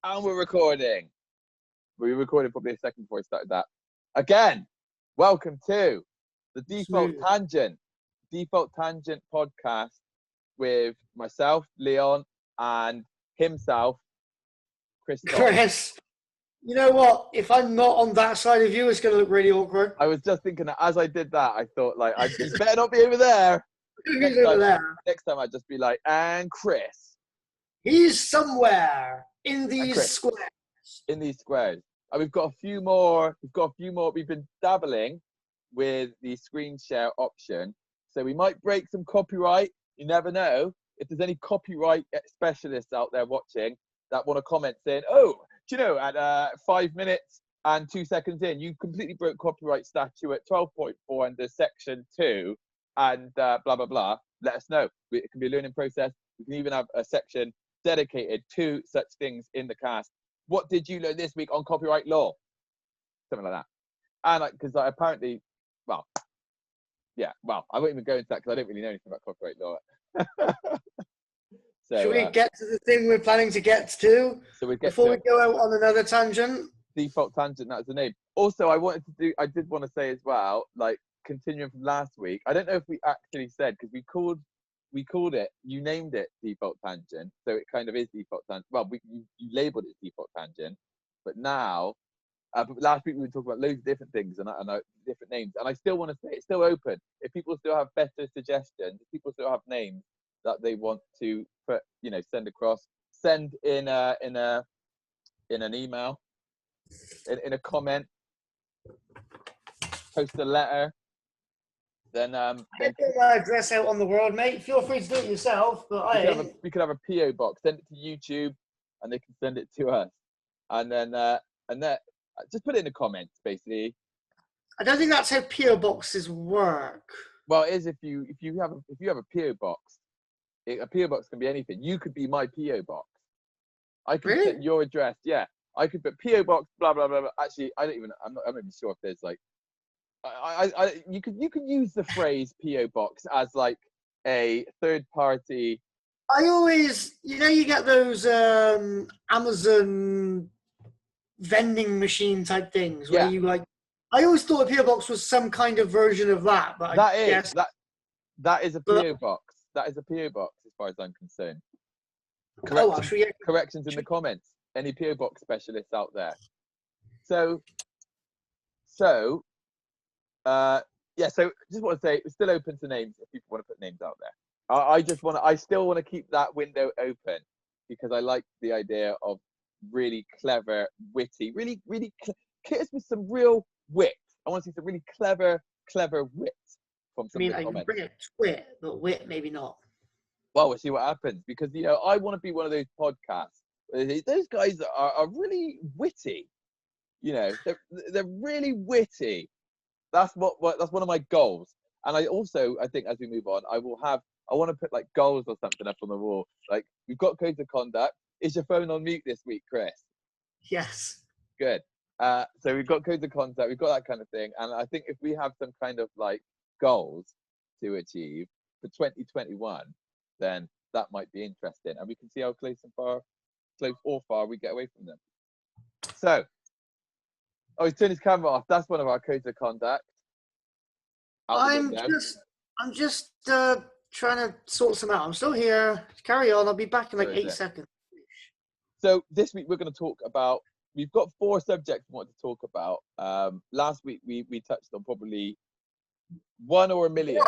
And we're recording. We recorded probably a second before I started that. Again, welcome to the Default Tangent podcast with myself, Leon, and himself, Chris. You know what? If I'm not on that side of you, it's going to look really awkward. I was just thinking that as I did that, I thought, like, I better not be over there. Next time I'd just be like, and Chris. He's somewhere in these squares. In these squares. And we've got a few more. We've been dabbling with the screen share option. So we might break some copyright. You never know. If there's any copyright specialists out there watching that want to comment saying, oh, do you know, at 5 minutes and 2 seconds in, you completely broke copyright statute at 12.4 under section 2 and blah, blah, blah, let us know. It can be a learning process. We can even have a section dedicated to such things in the cast. What did you learn this week on copyright law? Something like that. And because apparently, I won't even go into that because I don't really know anything about copyright law. So, should we get to the thing we're planning to get to before we go out on another tangent? Default Tangent, that's the name. Also, I did want to say as well, like, continuing from last week, I don't know if we actually said, because we called it, you named it Default Tangent, so it kind of is Default Tangent. Well, you labeled it Default Tangent, but now, but last week we were talking about loads of different things and different names, and I still want to say it's still open. If people still have better suggestions, if people still have names that they want to put, send across, send in an email, in a comment, post a letter. Then get my address out on the world, mate. Feel free to do it yourself, but we could have a PO box. Send it to YouTube, and they can send it to us. And then just put it in the comments, basically. I don't think that's how PO boxes work. Well, it is if you have a PO box. A PO box can be anything. You could be my PO box. I could put your address. Yeah, I could put PO box. Blah blah blah. Blah. Actually, I'm not even sure if there's like. You could use the phrase PO box as like a third party. I always, you get those Amazon vending machine type things where you like. I always thought a PO box was some kind of version of that, but that is a PO box. That is a PO box as far as I'm concerned. Corrections in the comments. Any PO box specialists out there? So just want to say it's still open to names if people want to put names out there. I still want to keep that window open because I like the idea of really clever, witty, really hit us with some real wit. I want to see some really clever wit from some of the comments. I can bring a twit, but wit maybe not. Well, we'll see what happens because I want to be one of those podcasts. Those guys are really witty. They're really witty. That's one of my goals. And I think as we move on, I want to put like goals or something up on the wall. Like, we've got codes of conduct. Is your phone on mute this week, Chris? Yes. Good. So we've got codes of conduct. We've got that kind of thing. And I think if we have some kind of like goals to achieve for 2021, then that might be interesting. And we can see how close or far we get away from them. So, he's turned his camera off. That's one of our codes of conduct. I'm just trying to sort some out. I'm still here. Carry on. I'll be back in like 8 seconds. So this week we're going to talk about. We've got 4 subjects we want to talk about. Last week we touched on probably 1 or a million.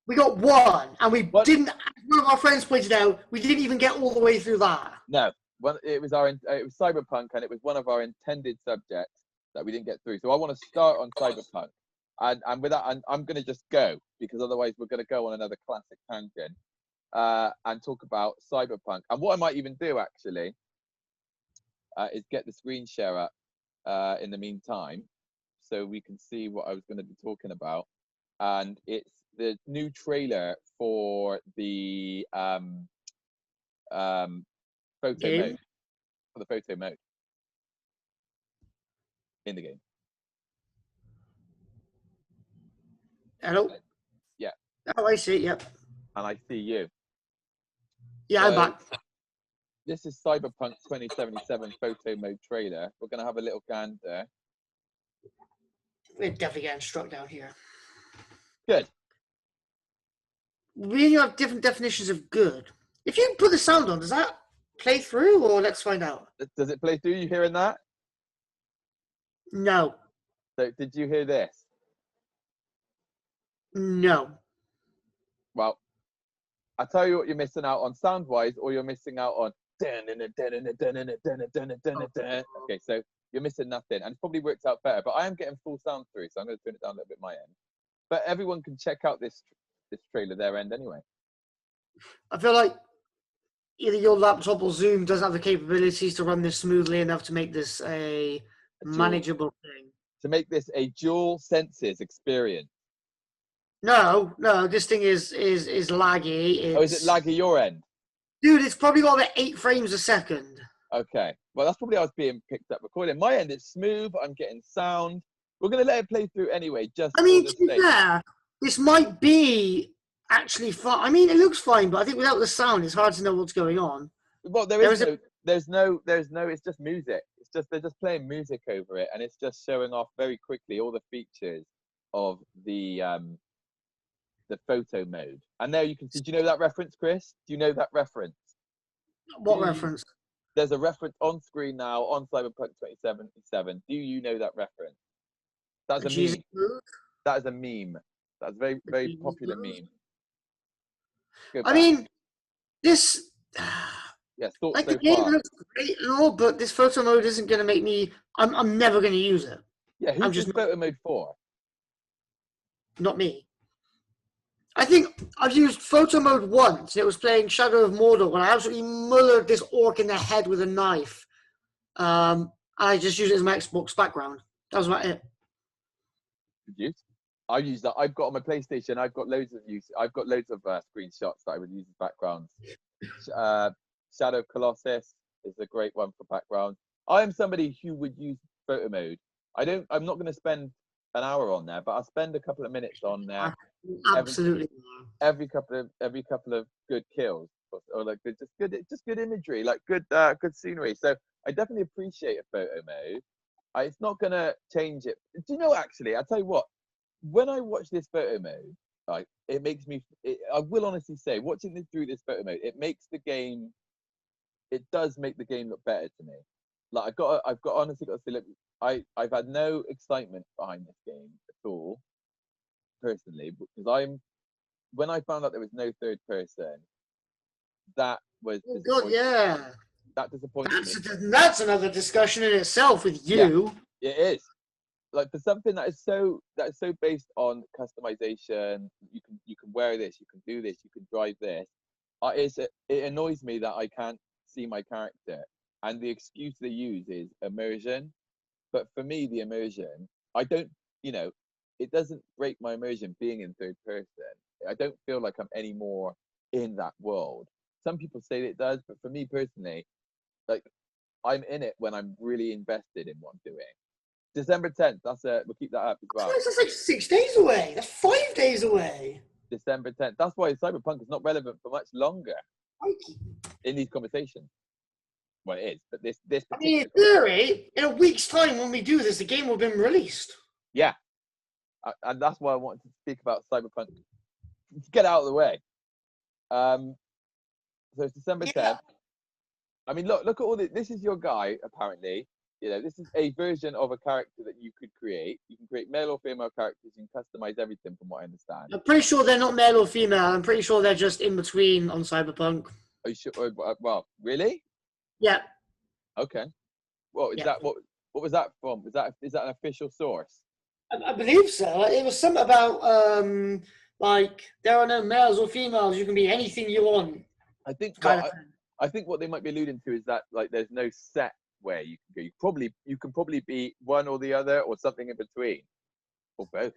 We got 1, and we didn't. One of our friends pointed out we didn't even get all the way through that. No, it was cyberpunk, and it was one of our intended subjects that we didn't get through. So I want to start on cyberpunk, and with that, I'm going to just go because otherwise we're going to go on another classic tangent and talk about cyberpunk. And what I might even do actually is get the screen share up in the meantime, so we can see what I was going to be talking about. And it's the new trailer for the photo mode. For the photo mode in the game. Hello? Yeah. Oh, I see, yep. And I see you. Yeah, I'm back. This is Cyberpunk 2077 photo mode trailer. We're going to have a little gander. We're definitely getting struck down here. Good. We have different definitions of good. If you put the sound on, does that play through, or let's find out? Does it play through? You hearing that? No. So did you hear this? No. Well, I tell you what you're missing out on sound-wise, or you're missing out on. Okay, so you're missing nothing, and it probably works out better. But I am getting full sound through, so I'm going to turn it down a little bit my end. But everyone can check out this trailer their end anyway. I feel like either your laptop or Zoom doesn't have the capabilities to run this smoothly enough to make this a manageable thing. To make this a dual senses experience. No, this thing is laggy. Oh, is it laggy your end? Dude, it's probably got like 8 frames a second. Okay. Well, that's probably how it's being picked up recording. My end, it's smooth. I'm getting sound. We're going to let it play through anyway. I mean, to be fair, this might be actually fine. I mean, it looks fine, but I think without the sound, it's hard to know what's going on. Well, there's no, it's just music. It's just, they're just playing music over it, and it's just showing off very quickly all the features of the photo mode. And there you can see, do you know that reference, Chris? Do you know that reference? What reference? There's a reference on screen now on Cyberpunk 2077. Do you know that reference? That's a meme. That is a meme. That's a very, very popular meme. I mean, this... Yeah, thoughts like so the game far. looks great and all, but this photo mode isn't going to make me... I'm never going to use it. Yeah, who's this photo mode for? Not me. I think I've used photo mode once. It was playing Shadow of Mordor when I absolutely mullered this orc in the head with a knife. I just used it as my Xbox background. That was about it. I use that. I've got on my PlayStation. I've got loads of screenshots that I would use as backgrounds. Shadow of Colossus is a great one for background. I am somebody who would use photo mode. I'm not going to spend an hour on there, but I'll spend a couple of minutes on there. Absolutely. Every couple of good kills, or like just good imagery, like good scenery. So I definitely appreciate a photo mode. It's not gonna change it. Do you know? Actually, I'll tell you what. When I watch this photo mode, like it makes me. I will honestly say, watching this through this photo mode, it does make the game look better to me. Like I've honestly got to say, look, I've had no excitement behind this game at all, personally, because when I found out there was no third person, that was God, yeah. That disappointed me. That's another discussion in itself with you. Yeah, it is. Like for something that is so based on customization, you can wear this, you can do this, you can drive this. It annoys me that I can't see my character, and the excuse they use is immersion. But for me, the immersion, it doesn't break my immersion being in third person. I don't feel like I'm any more in that world. Some people say that it does, but for me personally, like I'm in it when I'm really invested in what I'm doing. December 10th, we'll keep that up as well. That's like 6 days away. That's 5 days away. December 10th. That's why Cyberpunk is not relevant for much longer in these conversations. Well, it is, but this I mean, in theory, in a week's time when we do this, the game will have been released. Yeah. And that's why I wanted to speak about Cyberpunk. Get out of the way. So it's December 10th. I mean, look at all this. This is your guy, apparently. This is a version of a character that you could create. You can create male or female characters. You can customize everything, from what I understand. I'm pretty sure they're not male or female. I'm pretty sure they're just in between on Cyberpunk. Are you sure? Well, really? Yeah. Okay. Well, is that what was that from? Is that an official source? I believe so. It was something about like there are no males or females. You can be anything you want. I think what they might be alluding to is that like there's no set where you can go. You can probably be one or the other or something in between, or both.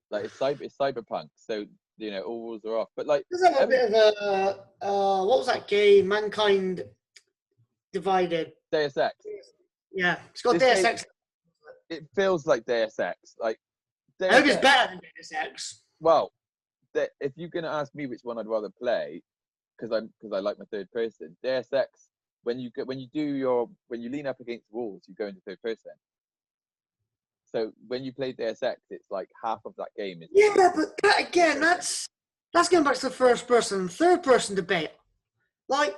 Like it's cyberpunk, so all rules are off. But like there's a bit of a what was that game? Mankind Divided. Deus Ex. Yeah, it's got Deus Ex. It feels like Deus Ex. Like I hope it's better than Deus Ex. Well, if you're gonna ask me which one I'd rather play, because I like my third person. Deus Ex, when you lean up against walls, you go into third person. So when you play Deus Ex, it's like half of that game is. Yeah, but that, again, that's going back to the first person and third person debate. Like,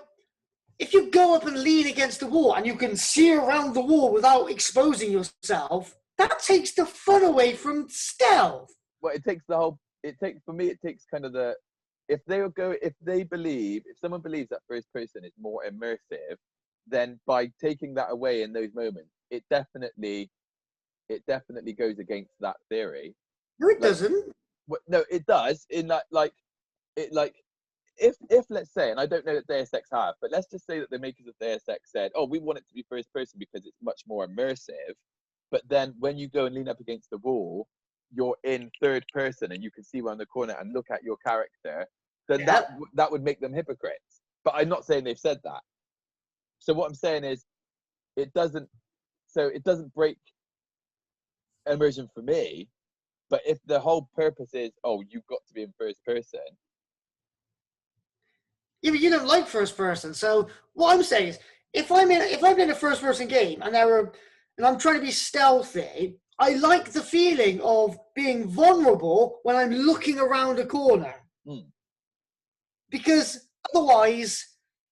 if you go up and lean against the wall and you can see around the wall without exposing yourself, that takes the fun away from stealth. Well, it takes kind of the, if someone believes that first person is more immersive, then by taking that away in those moments, it definitely goes against that theory. No, it doesn't. No, it does. In that, if let's say, and I don't know that Deus Ex have, but let's just say that the makers of Deus Ex said, oh, we want it to be first person because it's much more immersive. But then when you go and lean up against the wall, you're in third person and you can see around the corner and look at your character, then that would make them hypocrites. But I'm not saying they've said that. So what I'm saying is, it doesn't break immersion for me. But if the whole purpose is, oh, you've got to be in first person. Yeah, but you don't like first person. So what I'm saying is, if I'm in a first person game and I'm trying to be stealthy, I like the feeling of being vulnerable when I'm looking around a corner. Because otherwise,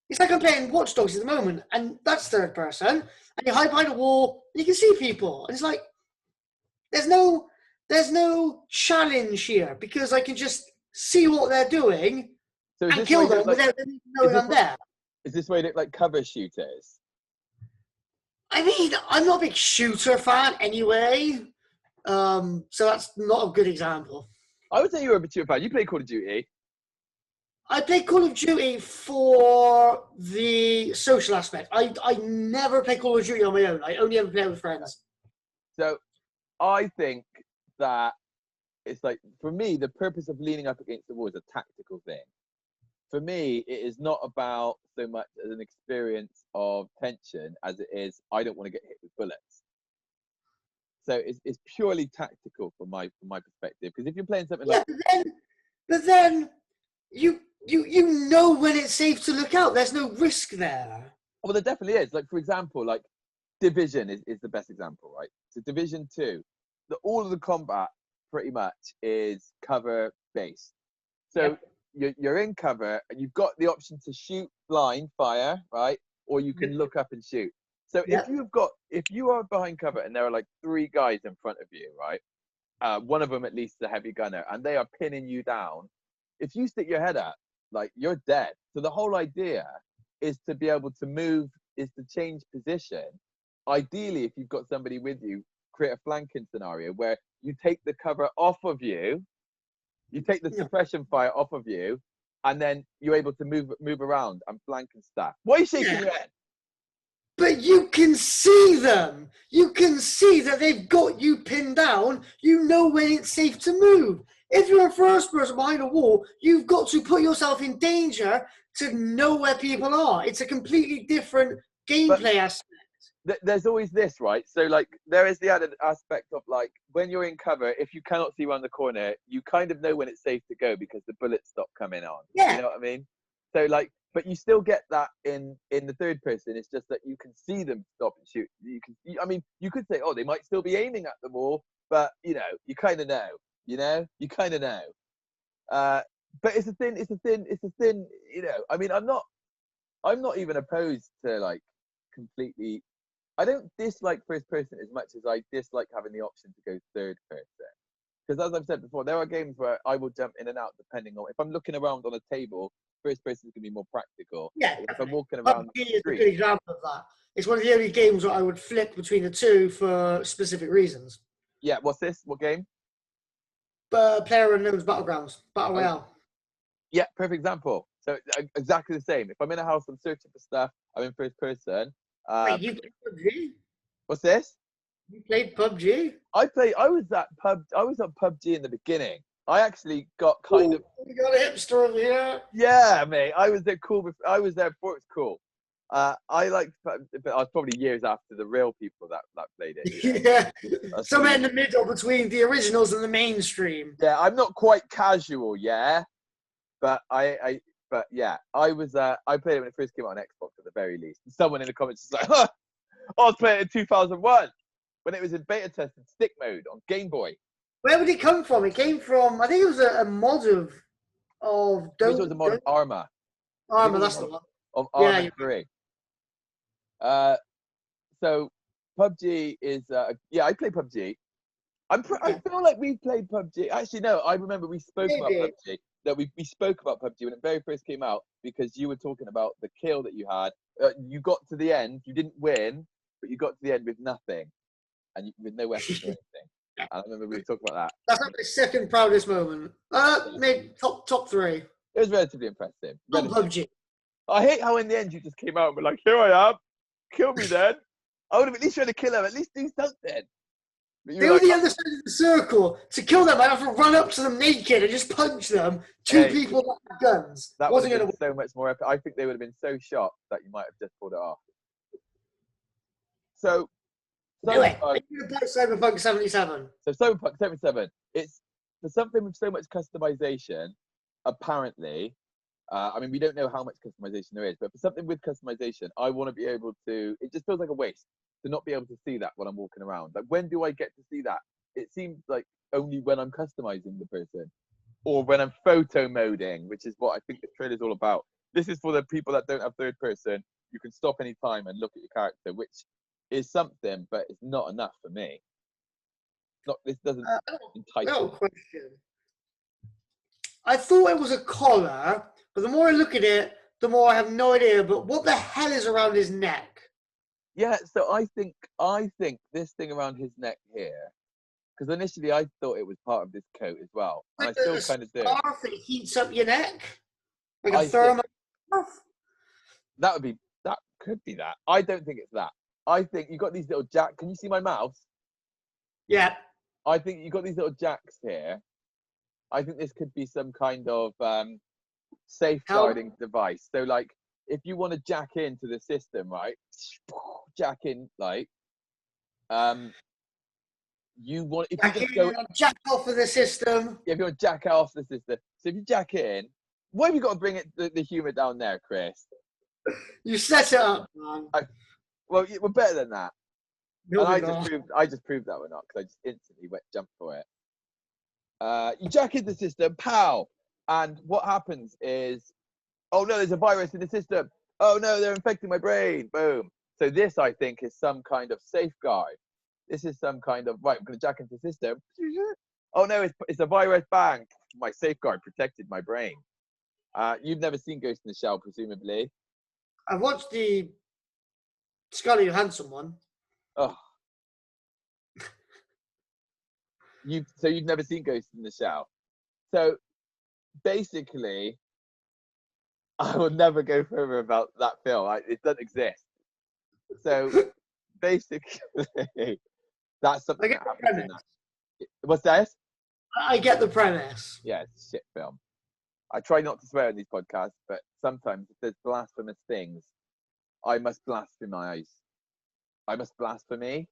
it's like I'm playing Watch Dogs at the moment, and that's third person, and you hide behind a wall, and you can see people, and it's like there's no challenge here because I can just see what they're doing and kill them without them knowing I'm there. Is this way like cover shooters? I mean, I'm not a big shooter fan anyway, so that's not a good example. I would say you're a big shooter fan. You play Call of Duty. I play Call of Duty for the social aspect. I never play Call of Duty on my own. I only ever play with friends. So I think that it's like, for me, the purpose of leaning up against the wall is a tactical thing. For me, it is not about so much as an experience of tension as it is, I don't want to get hit with bullets. So it's purely tactical from my perspective. Because if you're playing something like... But then you know when it's safe to look out. There's no risk there. Well, there definitely is. Like, for example, like Division is the best example, right? So Division 2, all of the combat pretty much is cover based. So you're in cover and you've got the option to shoot blind fire, right? Or you can look up and shoot. So if you are behind cover and there are like 3 guys in front of you, right? One of them at least is a heavy gunner, and they are pinning you down. If you stick your head up, like, you're dead. So the whole idea is to be able to move, is to change position. Ideally, if you've got somebody with you, create a flanking scenario where you take the cover off of you, you take the suppression fire off of you, and then you're able to move around and flank and stuff. Why are you shaking your head? But you can see them. You can see that they've got you pinned down. You know when it's safe to move. If you're a first person behind a wall, you've got to put yourself in danger to know where people are. It's a completely different gameplay aspect. There's always this, right? So, like, there is the added aspect of, like, when you're in cover, if you cannot see around the corner, you kind of know when it's safe to go because the bullets stop coming on. Yeah. You know what I mean? So, like, but you still get that in the third person. It's just that you can see them stop and shoot. You could say, oh, they might still be aiming at them all, but, you kind of know. You kind of know. But it's a thin, I mean, I'm not even opposed to, like, completely... I don't dislike first person as much as I dislike having the option to go third person. Because as I've said before, there are games where I will jump in and out depending on... If I'm looking around on a table, first person is going to be more practical. Yeah. If I'm walking around PUBG is a good example of that. It's one of the only games where I would flip between the two for specific reasons. Yeah, what's this? What game? PlayerUnknown's Battlegrounds. Battle Royale. Yeah, perfect example. So exactly the same. If I'm in a house, I'm searching for stuff, I'm in first person. Wait, you played PUBG? What's this? You played PUBG? I was on PUBG in the beginning. I actually got kind of... You got a hipster over here. Yeah, mate. I was there I was there before it was cool. I liked, but I was probably years after the real people that played it. Yeah. Somewhere in the middle between the originals and the mainstream. Yeah, I'm not quite casual, yeah. But I But yeah, I played it when it first came out on Xbox at the very least. And someone in the comments was like, huh, I was playing it in 2001 when it was in beta tested stick mode on Game Boy. Where would it come from? It came from, I think it was a mod of It was a mod of Arma. Arma, that's the one. Of Yeah, Arma 3. So PUBG is, yeah, I play PUBG. I feel like we played PUBG. Actually, no, I remember we spoke about PUBG. That we spoke about PUBG when it very first came out because you were talking about the kill that you had. You got to the end, you didn't win, but you got to the end with nothing, and with no weapons or anything. And I remember we were talking about that. That's like the second proudest moment. Maybe top 3. It was relatively impressive. PUBG. I hate how in the end you just came out and were like, "Here I am, kill me then." I would have at least tried to kill him. At least do something. They were the other side of the circle. To kill them, I'd have to run up to them naked and just punch them. Two people that have guns. That would have been so much more epic. I think they would have been so shocked that you might have just pulled it off. So, Cyberpunk 77. So Cyberpunk 77. It's for something with so much customization. Apparently, I mean, we don't know how much customization there is, but for something with customization, I want to be able to. It just feels like a waste to not be able to see that when I'm walking around. Like, when do I get to see that? It seems like only when I'm customizing the person or when I'm photo moding, which is what I think the trailer is all about. This is for the people that don't have third person. You can stop any time and look at your character, which is something, but it's not enough for me. This doesn't entice me. No question. I thought it was a collar, but the more I look at it, the more I have no idea. But what the hell is around his neck? Yeah, so I think this thing around his neck here, because initially I thought it was part of this coat as well, and like I still kind of do. Scarf that heats up your neck, like a thermal scarf. That could be that. I don't think it's that. I think you got these little jacks. Can you see my mouse? Yeah. I think you got these little jacks here. I think this could be some kind of safeguarding device. So, like, if you want to jack into the system, right? Jack in, like, you want if you just go jack off of the system. Yeah, if you want to jack off the system. So if you jack in, why have you got to bring the humour down there, Chris? You set it up, man. Well, we're better than that. No, and I just proved that we're not, because I just instantly jumped for it. You jack in the system, pow, and what happens is, oh no, there's a virus in the system. Oh no, they're infecting my brain. Boom. So this, I think, is some kind of safeguard. This is some kind of, right, I'm going to jack into the system. Oh no, it's a virus. Bang. My safeguard protected my brain. You've never seen Ghost in the Shell, presumably. I've watched the Scarlett Johansson one. Oh. You've never seen Ghost in the Shell. So basically, I will never go further about that film. It doesn't exist. So basically, that's something that happens in that. What's that? I get the premise. Yeah, it's a shit film. I try not to swear in these podcasts, but sometimes if there's blasphemous things, I must blasphemize. I must blaspheme.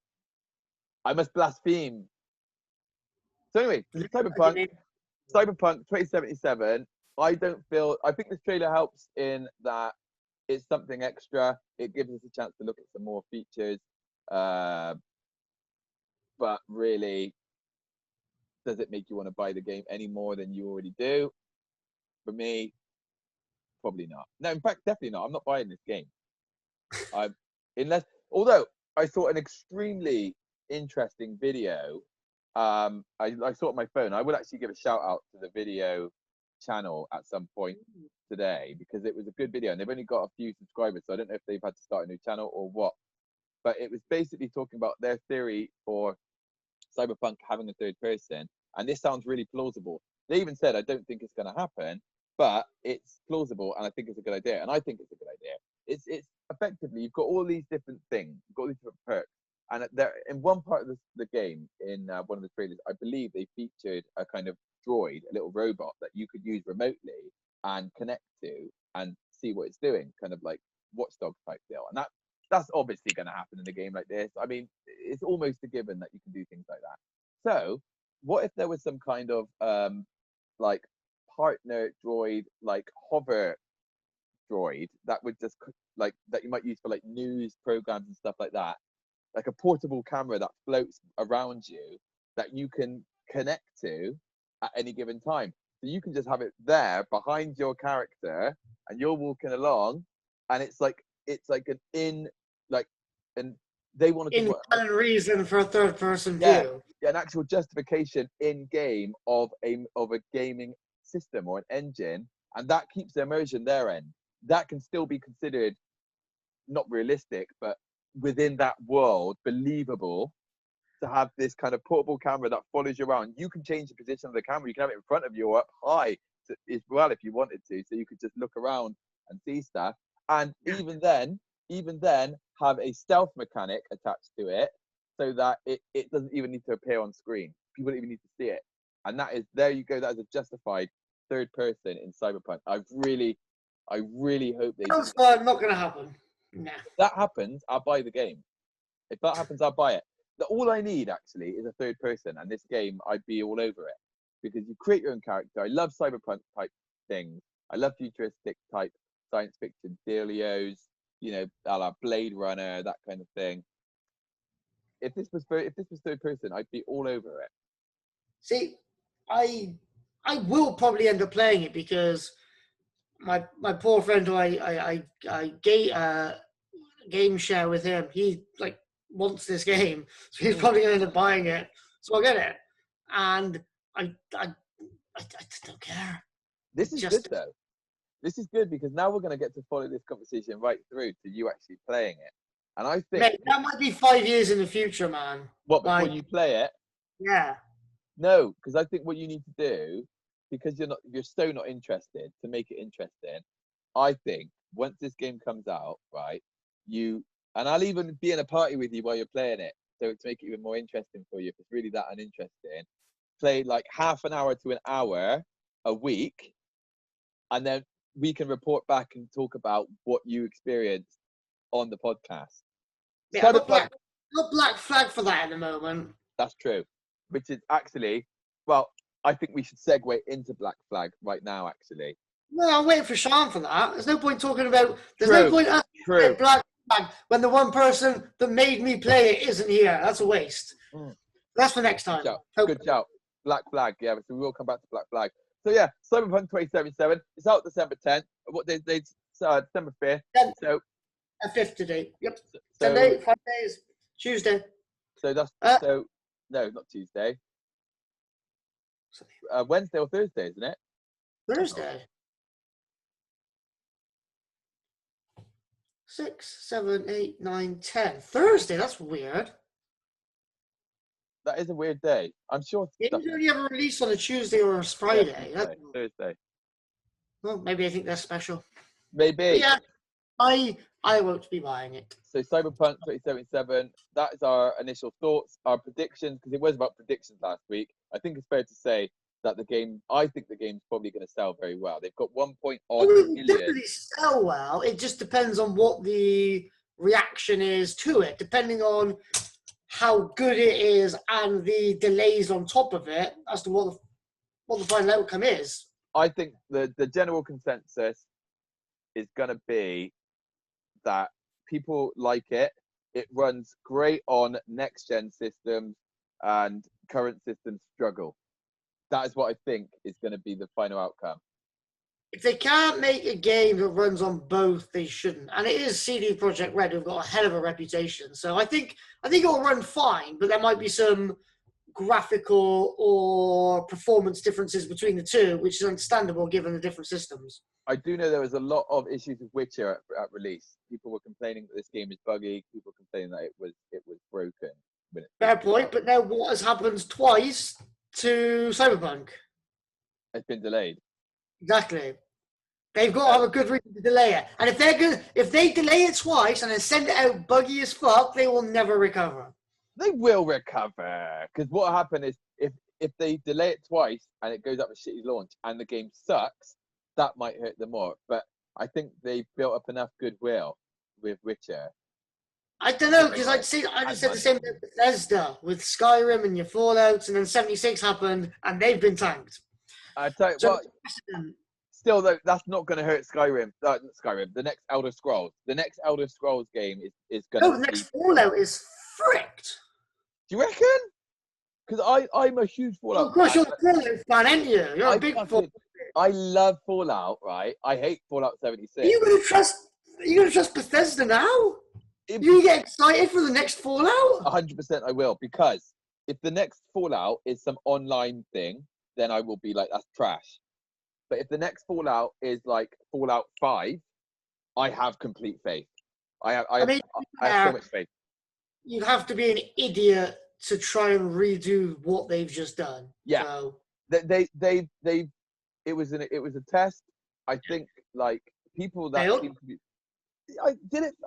I must blaspheme. So anyway, Cyberpunk 2077. I think this trailer helps in that it's something extra. It gives us a chance to look at some more features. But really, does it make you want to buy the game any more than you already do? For me, probably not. No, in fact, definitely not. I'm not buying this game. Although I saw an extremely interesting video. I saw it on my phone. I will actually give a shout out to the video channel at some point today, because it was a good video and they've only got a few subscribers, so I don't know if they've had to start a new channel or what. But it was basically talking about their theory for Cyberpunk having a third person, and this sounds really plausible. They even said, I don't think it's going to happen, but it's plausible and I think it's a good idea. And I think it's a good idea. It's effectively, you've got all these different things, you've got all these different perks, and there in one part of the game, in one of the trailers, I believe they featured a kind of droid, a little robot that you could use remotely and connect to and see what it's doing, kind of like Watchdog type deal. And that's obviously going to happen in a game like this. I mean, it's almost a given that you can do things like that. So what if there was some kind of like partner droid, like hover droid that would just like that you might use for like news programs and stuff like that, like a portable camera that floats around you that you can connect to at any given time. So you can just have it there behind your character, and you're walking along, and it's like an and they wanted to Invalid reason for a third-person yeah, view. an actual justification in game of a gaming system or an engine, and that keeps the immersion their end. That can still be considered not realistic, but within that world, believable to have this kind of portable camera that follows you around. You can change the position of the camera. You can have it in front of you or up high as well if you wanted to, so you could just look around and see stuff. And even then, have a stealth mechanic attached to it, so that it doesn't even need to appear on screen. People don't even need to see it. And that is, there you go. That is a justified third person in Cyberpunk. I really hope they. That's not going to happen. Nah. If that happens, I'll buy the game. If that happens, I'll buy it. All I need actually is a third person, and this game, I'd be all over it, because you create your own character. I love cyberpunk type things. I love futuristic type science fiction dealios, you know, a la Blade Runner, that kind of thing. If this was third person, I'd be all over it. See, I will probably end up playing it, because my poor friend who I game share with him, he like wants this game, so he's probably going to end up buying it. So I'll get it, and I just don't care. This is good though. This is good, because now we're going to get to follow this conversation right through to you actually playing it. And I think Mate, that might be 5 years in the future, man. What, before you play it? Yeah. No, because I think what you need to do, because you're so not interested, to make it interesting, I think once this game comes out, right, and I'll even be in a party with you while you're playing it, so to make it even more interesting for you, if it's really that uninteresting, play like half an hour to an hour a week, and then we can report back and talk about what you experienced on the podcast. Yeah, I've got Black Flag for that at the moment. That's true. Which is actually, well, I think we should segue into Black Flag right now, actually. No, I'm waiting for Sean for that. There's no point talking about... There's no point asking Black Flag when the one person that made me play it isn't here. That's a waste. That's for next time. Good shout. Black Flag, yeah. So we will come back to Black Flag. So yeah, Cyberpunk 2077. It's out December 10th. What they December 5th. 10th. So 5th today. Yep. So, 10 days, 5 days. Tuesday. So that's no, not Tuesday. Wednesday or Thursday, isn't it? Thursday. 6, 7, 8, 9, 10. Thursday. That's weird. That is a weird day. I'm sure. Games only ever released on a Tuesday or a Friday. Yeah, Thursday. Well, maybe I think that's special. Maybe. But yeah, I won't be buying it. So Cyberpunk 2077. That is our initial thoughts, our predictions, because it was about predictions last week. I think it's fair to say that I think the game's probably going to sell very well. They've got 1 million. Definitely sell well. It just depends on what the reaction is to it, depending on how good it is and the delays on top of it as to what the final outcome is. I think the general consensus is going to be that people like it. It runs great on next-gen systems, and current systems struggle. That is what I think is going to be the final outcome. If they can't make a game that runs on both, they shouldn't. And it is CD Projekt Red, who've got a hell of a reputation. So I think it'll run fine, but there might be some graphical or performance differences between the two, which is understandable given the different systems. I do know there was a lot of issues with Witcher at release. People were complaining that this game is buggy. People were complaining that it was broken. Fair point, but now what has happened twice to Cyberpunk? It's been delayed. Exactly. They've got to have a good reason to delay it. And if they delay it twice and then send it out buggy as fuck, they will never recover. They will recover. Because what happened is if they delay it twice and it goes up a shitty launch and the game sucks, that might hurt them more. But I think they built up enough goodwill with Witcher. I don't know, because I just said the same thing with Bethesda, with Skyrim and your Fallouts, and then 76 happened, and they've been tanked. I tell you what, Still, though, that's not going to hurt Skyrim. Not Skyrim. The next Elder Scrolls. The next Elder Scrolls game is going to. No, the next Fallout is fricked. Do you reckon? Because I'm a huge Fallout. Of course, fan, you're a Fallout fan, aren't you? You're a big Fallout. I love Fallout, right? I hate Fallout 76. Are you gonna trust Bethesda now? You get excited for the next Fallout? 100% I will, because if the next Fallout is some online thing, then I will be like, that's trash. But if the next Fallout is like Fallout 5, I have complete faith. I have so much faith. You have to be an idiot to try and redo what they've just done. Yeah, so. It was a test. I think like people that failed? seem to be. I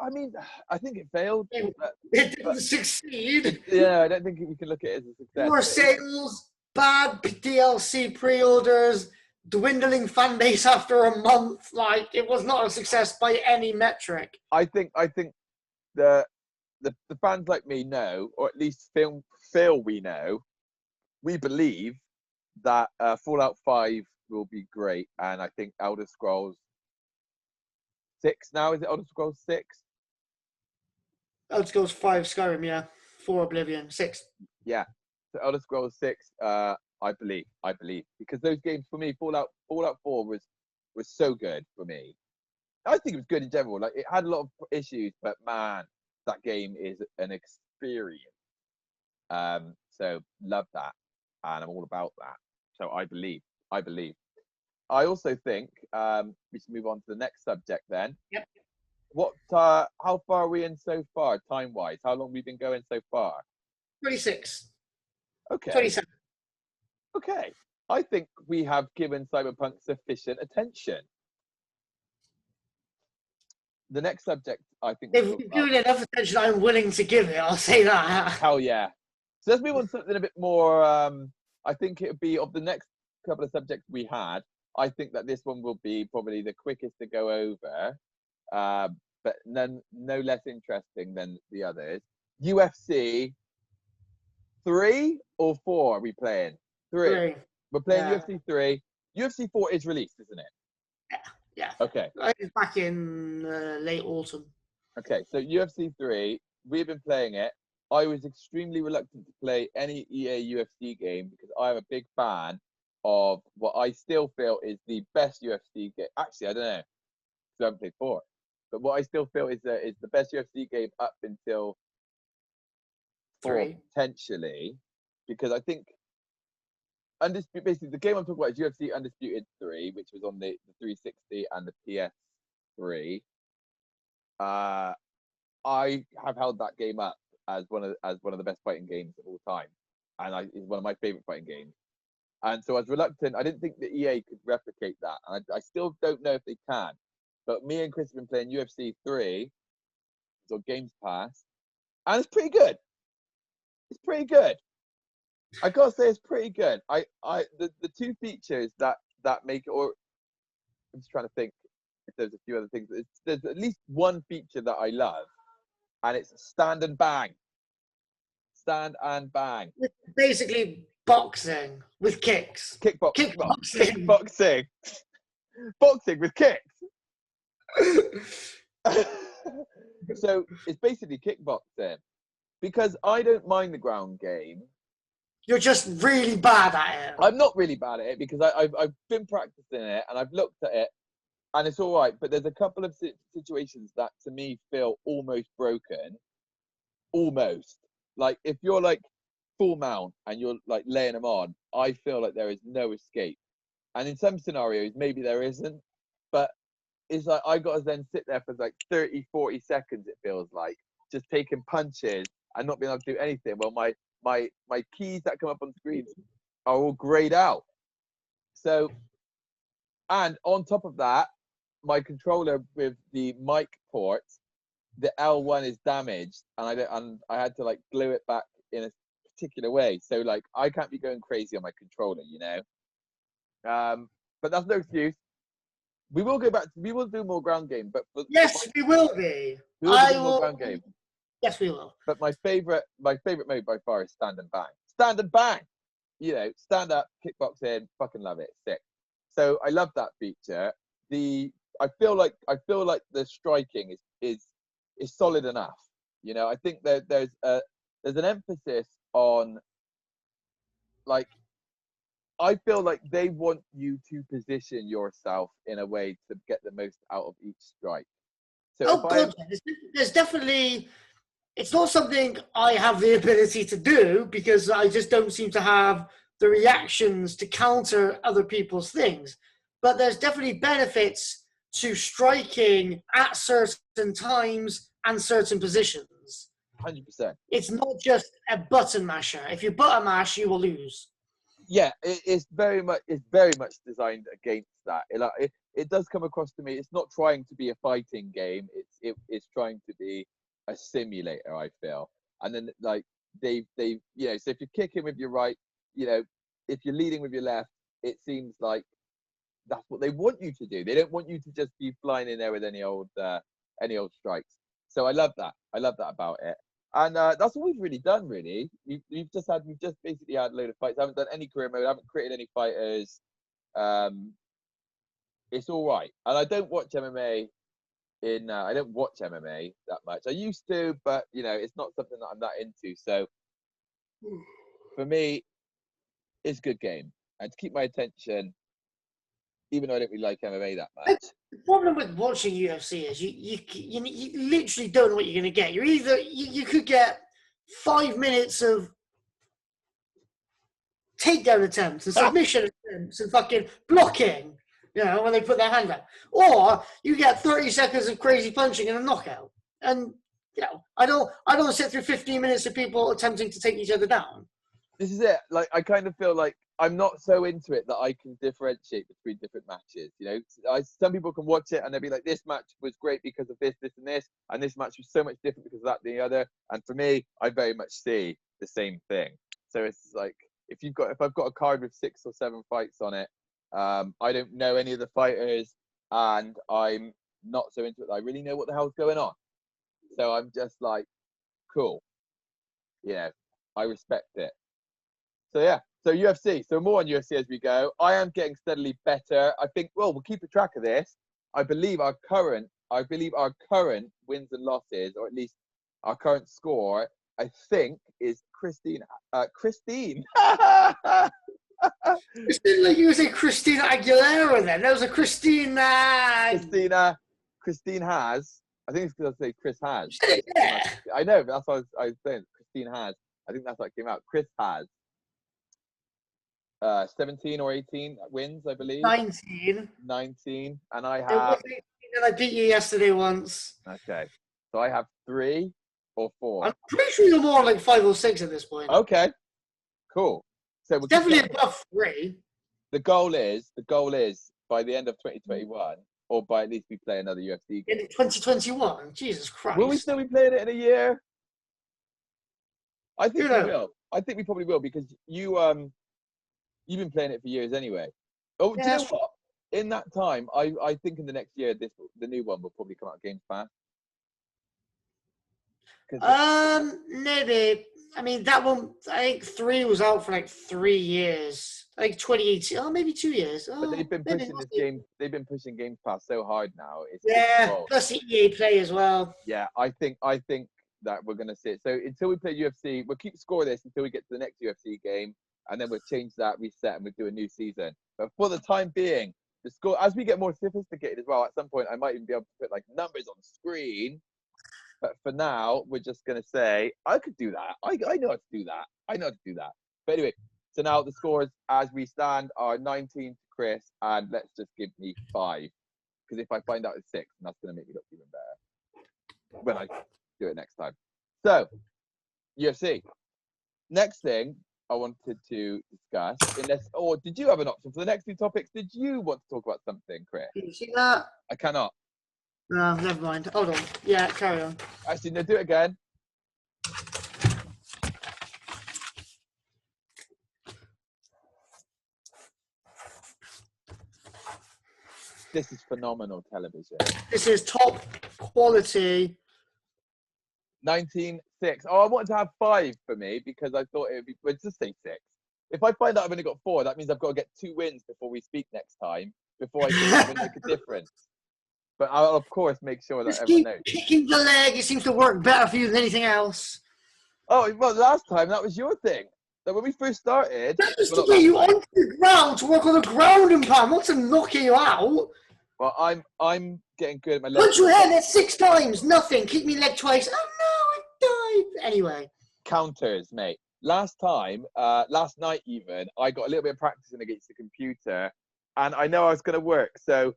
mean, I think it failed. It didn't succeed. Yeah, I don't think we can look at it as a success. More sales, bad DLC pre-orders, dwindling fan base after a month. Like, it was not a success by any metric. I think the fans like me know, or at least Phil we know, we believe that Fallout 5 will be great, and I think Elder Scrolls 6 now, is it Elder Scrolls 6? Elder Scrolls 5 Skyrim, yeah. 4 Oblivion, 6. Yeah, so Elder Scrolls 6, I believe, because those games for me, Fallout 4 was so good for me. I think it was good in general. Like, it had a lot of issues, but man, that game is an experience. So love that, and I'm all about that. So I believe. I also think we should move on to the next subject then. Yep. How far are we in so far, time-wise? How long have we been going so far? 26. Okay. 27. Okay. I think we have given Cyberpunk sufficient attention. The next subject, I think... They've given it enough attention I'm willing to give it, I'll say that. Hell yeah. So let's move on to something a bit more... I think it would be, of the next couple of subjects we had, I think that this one will be probably the quickest to go over, but no less interesting than the others. UFC 3 or 4 are we playing? 3. We're playing UFC 3. UFC 4 is released, isn't it? Yeah. Okay. It's back in late autumn. Okay, so UFC 3, we've been playing it. I was extremely reluctant to play any EA UFC game because I'm a big fan of what I still feel is the best UFC game. Actually, I don't know, because I haven't played 4. But what I still feel is the best UFC game up until 4, potentially. Because I think, basically, the game I'm talking about is UFC Undisputed 3, which was on the 360 and the PS3. I have held that game up as one of the best fighting games of all time, and it's one of my favorite fighting games. And so I was reluctant. I didn't think the EA could replicate that, and I still don't know if they can. But me and Chris have been playing UFC 3, it's on Games Pass, and it's pretty good. It's pretty good. I gotta say, it's pretty good. The two features that make it, or I'm just trying to think if there's a few other things. There's at least one feature that I love, and it's stand and bang. Stand and bang. It's basically boxing with kicks. Kickboxing. Boxing with kicks. So it's basically kickboxing, because I don't mind the ground game. You're just really bad at it. I'm not really bad at it because I've been practicing it and I've looked at it and it's all right. But there's a couple of situations that to me feel almost broken. Almost. Like if you're like full mount and you're like laying them on, I feel like there is no escape. And in some scenarios, maybe there isn't. But it's like I got to then sit there for like 30, 40 seconds, it feels like, just taking punches and not being able to do anything. Well, my keys that come up on screen are all grayed out. So, and on top of that, my controller with the mic port, the L1 is damaged, and I had to like glue it back in a particular way. So like I can't be going crazy on my controller, you know. But that's no excuse. We will go back. We will do more ground game, but yes, we will be. We will do more ground game. Yes, we will. But my favorite mode by far is stand and bang. Stand and bang. You know, stand up, kickboxing, fucking love it. Sick. So I love that feature. I feel like the striking is solid enough. You know, I think that there's an emphasis on, like, I feel like they want you to position yourself in a way to get the most out of each strike. So Oh, God, there's definitely. It's not something I have the ability to do because I just don't seem to have the reactions to counter other people's things. But there's definitely benefits to striking at certain times and certain positions. 100%. It's not just a button masher. If you button mash, you will lose. Yeah, it's very much designed against that. It does come across to me. It's not trying to be a fighting game. It's trying to be a simulator, I feel. And then, like, they've you know, so if you're kicking with your right, you know, if you're leading with your left, it seems like that's what they want you to do. They don't want you to just be flying in there with any old strikes. So I love that. I love that about it. And that's all we've really done, really. We've just basically had a load of fights. I haven't done any career mode. I haven't created any fighters. It's all right. And I don't watch MMA I don't watch MMA that much. I used to, but, you know, it's not something that I'm that into. So for me, it's a good game. And to keep my attention, even though I don't really like MMA that much. The problem with watching UFC is you literally don't know what you're going to get. You're either you could get 5 minutes of takedown attempts and submission attempts and fucking blocking, you know, when they put their hand out, or you get 30 seconds of crazy punching and a knockout. And you know, I don't sit through 15 minutes of people attempting to take each other down. This is it. Like, I kind of feel like I'm not so into it that I can differentiate between different matches. You know, some people can watch it and they'll be like, this match was great because of this, this, and this match was so much different because of that, and the other. And for me, I very much see the same thing. So it's like, if I've got a card with 6 or 7 fights on it, I don't know any of the fighters, and I'm not so into it that I really know what the hell's going on. So I'm just like, cool. Yeah, I respect it. So yeah, so UFC. So more on UFC as we go. I am getting steadily better. I think. Well, we'll keep a track of this. I believe our current wins and losses, or at least our current score, I think, is Christine. Christine. It's been like you would say Christina Aguilera. Then there was a Christina. Christine has. I think it's because I say Chris has. Yeah. I know, but that's what I was saying. Christine has. I think that's what came out. Chris has 17 or 18 wins, I believe. 19. 19, and I It have. was 18, and I beat you yesterday once. Okay, so I have 3 or 4. I'm pretty sure you're more like 5 or 6 at this point. Okay, cool. So we'll Definitely above 3. The goal is by the end of 2021, or by at least we play another UFC game. In 2021, Jesus Christ. Will we still be playing it in a year? I think we will. I think we probably will, because you've been playing it for years anyway. Oh, yeah, do you know what? In that time, I think in the next year, the new one will probably come out of Games Pass. Maybe. I mean, that one, I think 3 was out for like 3 years. I think 2018. Oh, maybe 2 years. Oh, but they've been pushing this game. They've been pushing Games Pass so hard now. Plus the EA Play as well. Yeah, I think that we're gonna see it. So until we play UFC, we'll keep score this until we get to the next UFC game, and then we'll change that, reset, and we'll do a new season. But for the time being, the score, as we get more sophisticated as well, at some point I might even be able to put like numbers on screen. But for now, we're just going to say, I could do that. I know how to do that. I know how to do that. But anyway, so now the scores as we stand are 19 to Chris, and let's just give me 5. Because if I find out it's 6, then that's going to make me look even better when I do it next time. So, UFC. Next thing I wanted to discuss, did you have an option for the next 2 topics? Did you want to talk about something, Chris? Can you see that? I cannot. No, never mind. Hold on. Yeah, carry on. Actually, no, do it again. This is phenomenal television. This is top quality. 19.6. Oh, I wanted to have 5 for me because I thought it would be. Let's just say 6. if I find out I've only got 4, that means I've got to get 2 wins before we speak next time, before I think it will make a difference. But I'll, of course, make sure that Just everyone keep knows. kicking the leg. It seems to work better for you than anything else. Oh, well, last time, that was your thing. That when we first started... That was well, to get you onto the ground, to work on the ground and pound, not to knock you out. Well, I'm getting good at my Punch legs. your head at 6 times, nothing. Kick me leg twice. Oh no, I died. Anyway. Counters, mate. Last night even, I got a little bit of practicing against the computer, and I know I was going to work. So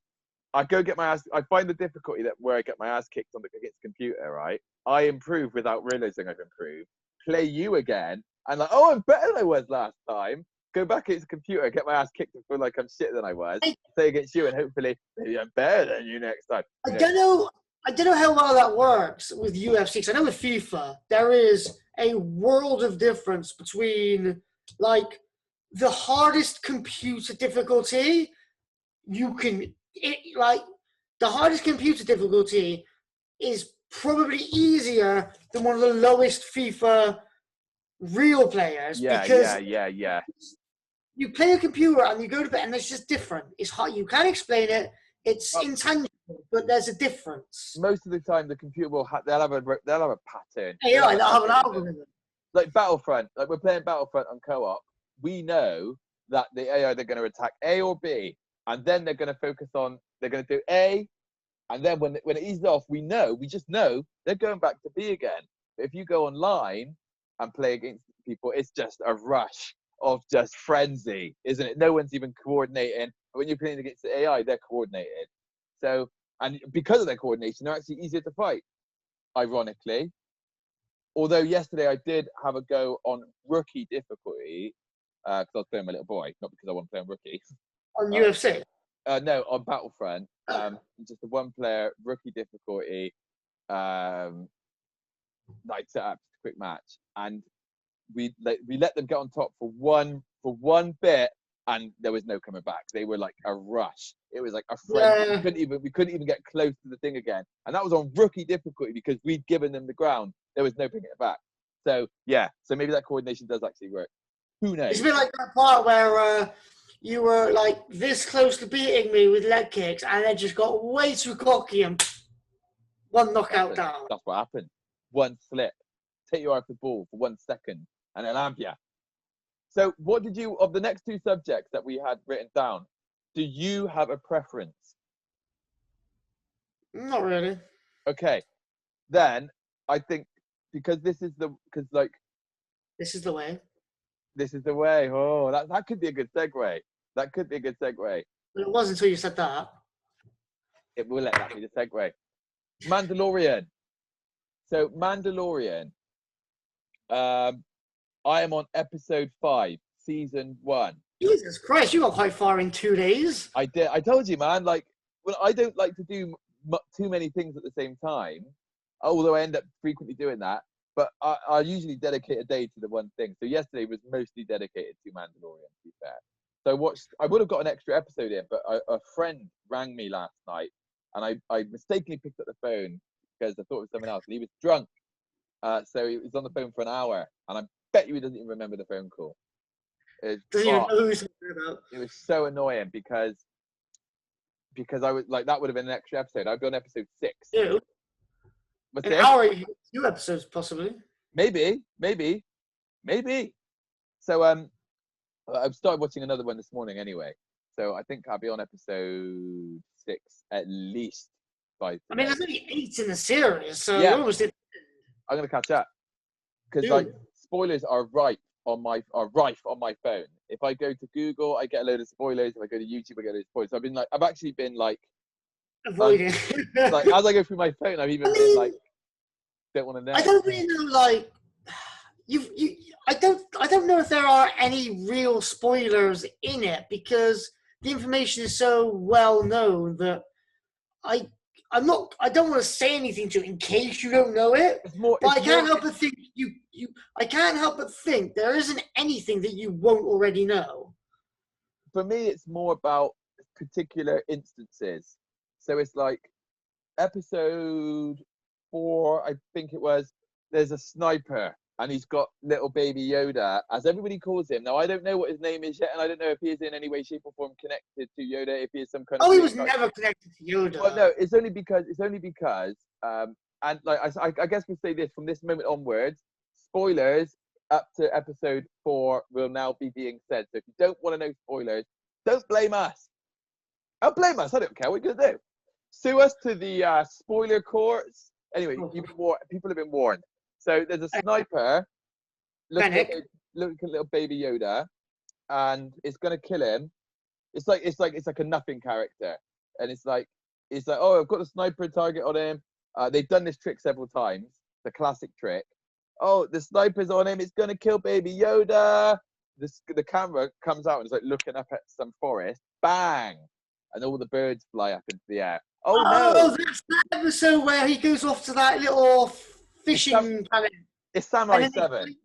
I go get my ass. I find the difficulty that where I get my ass kicked against the computer, right? I improve without realizing I've improved. Play you again, and like, oh, I'm better than I was last time. Go back against the computer, get my ass kicked, and feel like I'm shit than I was. Play against you, and hopefully maybe I'm better than you next time. I don't know how well that works with UFC. 'Cause I know with FIFA there is a world of difference between like the hardest computer difficulty the hardest computer difficulty is probably easier than one of the lowest FIFA real players. Because Yeah. you play a computer and you go to bed and it's just different. It's hard. You can't explain it. It's intangible, but there's a difference. Most of the time, the computer will they'll have a pattern. AI, they'll have an algorithm. Like Battlefront, like we're playing Battlefront on co-op. We know that the AI, they're going to attack A or B, and then they're going to focus on, they're going to do A, and then when it eases off, we just know they're going back to B again. But if you go online and play against people, it's just a rush of just frenzy, isn't it? No one's even coordinating. When you're playing against the AI, they're coordinated. So, and because of their coordination, they're actually easier to fight, ironically. Although yesterday I did have a go on rookie difficulty, because I was playing my little boy, not because I want to play on rookie. On UFC? No, on Battlefront. Just a 1-player rookie difficulty. Like set up a quick match, and we let them get on top for one bit, and there was no coming back. They were like a rush. It was like a friend. Yeah. We couldn't even get close to the thing again, and that was on rookie difficulty because we'd given them the ground. There was no bringing it back. So yeah, so maybe that coordination does actually work. Who knows? It's a bit like that part where you were like this close to beating me with leg kicks, and then just got way too cocky and one knockout down. That's what happened. One slip, take you off the ball for 1 second, and then have you. So what did you, of the next 2 subjects that we had written down, do you have a preference? Not really. Okay, then I think because this is the way. This is the way. Oh, that could be a good segue. That could be a good segue. But it wasn't until you said that. It will let that be the segue. Mandalorian. So Mandalorian. I am on episode 5, season 1. Jesus Christ, you got quite far in 2 days. I did. I told you, man. Like, well, I don't like to do too many things at the same time. Although I end up frequently doing that. But I usually dedicate a day to the one thing. So yesterday was mostly dedicated to Mandalorian, to be fair. So I would have got an extra episode in, but a friend rang me last night, and I mistakenly picked up the phone because I thought it was someone else, and he was drunk. So he was on the phone for an hour, and I bet you he doesn't even remember the phone call. It was so annoying because I was like, that would have been an extra episode. I'd be on episode 6. Ew. What's an hour, 2 episodes possibly. Maybe. So I've started watching another one this morning anyway. So I think I'll be on episode 6 at least by today. I mean, there's only 8 in the series, so yeah. you almost did. I'm gonna catch up because like spoilers are rife on my phone. If I go to Google, I get a load of spoilers. If I go to YouTube, I get a load of spoilers. So I've actually been like avoiding. Like as I go through my phone, I've even been like, don't want to know. I don't really know. Like I don't know if there are any real spoilers in it because the information is so well known that I don't want to say anything to you in case you don't know it. I can't help but think I can't help but think there isn't anything that you won't already know. For me, it's more about particular instances. So it's like episode 4, I think it was. There's a sniper and he's got little baby Yoda, as everybody calls him. Now, I don't know what his name is yet, and I don't know if he is in any way, shape, or form connected to Yoda, if he is some kind of... Oh, he was never connected to Yoda. Well, no, it's only because, and like I guess we'll say this, from this moment onwards, spoilers up to episode 4 will now be being said. So if you don't want to know spoilers, don't blame us. Don't blame us. I don't care what you're going to do. Sue us to the spoiler courts. Anyway, people have been warned. So there's a sniper looking at little baby Yoda, and it's going to kill him. It's like a nothing character, and it's like, oh, I've got a sniper target on him. They've done this trick several times, the classic trick. Oh, the sniper's on him. It's going to kill baby Yoda. The camera comes out and it's like looking up at some forest. Bang! And all the birds fly up into the air. Oh, no! That's that episode where he goes off to that little fishing planet. It's Samurai 7.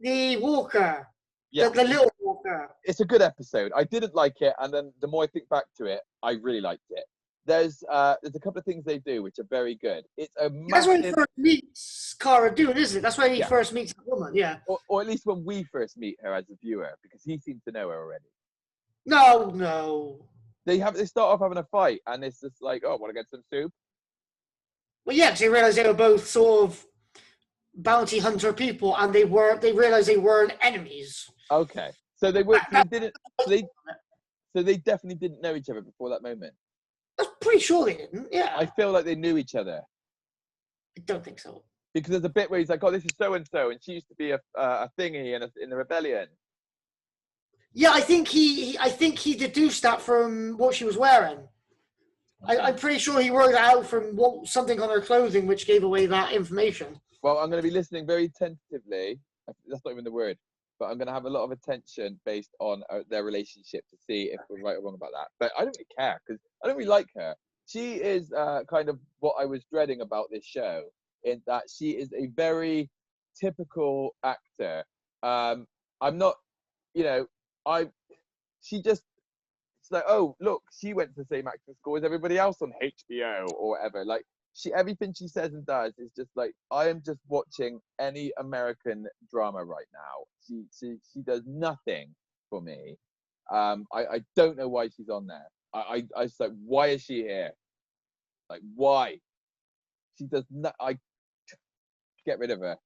The walker. Yeah. The little walker. It's a good episode. I didn't like it, and then the more I think back to it, I really liked it. There's a couple of things they do which are very good. It's a massive... That's when he first meets Cara Dune, isn't it? That's when he first meets the woman, yeah. Or at least when we first meet her as a viewer, because he seems to know her already. No. They start off having a fight, and it's just like, oh, want to get some soup? Well, yeah, because they realized they were both sort of bounty hunter people, and they realized they weren't enemies. Okay, so they were. So they definitely didn't know each other before that moment. I'm pretty sure they didn't. Yeah. I feel like they knew each other. I don't think so. Because there's a bit where he's like, oh, this is so and so, and she used to be a thingy in the rebellion. Yeah, I think he deduced that from what she was wearing. I'm pretty sure he worked it out from something on her clothing, which gave away that information. Well, I'm going to be listening very tentatively. That's not even the word, but I'm going to have a lot of attention based on their relationship to see if we're right or wrong about that. But I don't really care because I don't really like her. She is kind of what I was dreading about this show, in that she is a very typical actor. I'm not, it's like, oh, look, she went to the same acting school as everybody else on HBO or whatever. Like, everything she says and does is just like, I am just watching any American drama right now. She does nothing for me. I don't know why she's on there. I was like, why is she here? Like, why? She does not. I get rid of her.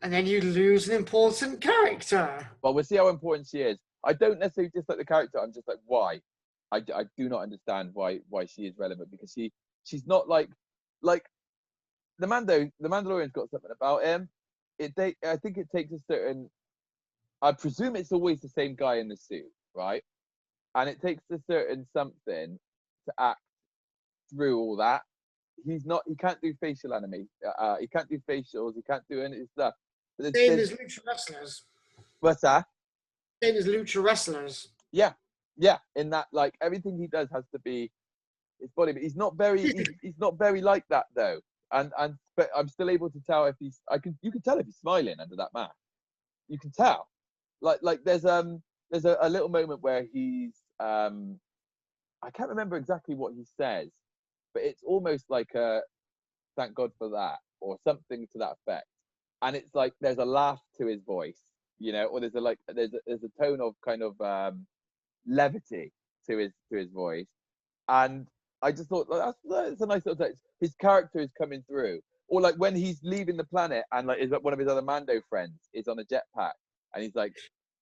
And then you lose an important character. Well, we'll see how important she is. I don't necessarily dislike the character. I'm just like, why? I do not understand why she is relevant, because she's not like the Mandalorian's got something about him. I think it takes a certain. I presume it's always the same guy in the suit, right? And it takes a certain something to act through all that. He can't do facial anime. He can't do facials. He can't do any stuff. Same as lucha wrestlers. What's that? Same as lucha wrestlers. Yeah. In that, like, everything he does has to be his body, but he's not very. he's not very like that though. But I'm still able to tell if he's. You can tell if he's smiling under that mask. You can tell. Like there's a little moment where he's I can't remember exactly what he says, but it's almost like a thank God for that or something to that effect. And it's like there's a laugh to his voice, or there's a tone of kind of levity to his voice. And I just thought that's a nice little touch. His character is coming through. Or like when he's leaving the planet and like one of his other Mando friends is on a jetpack and he's like,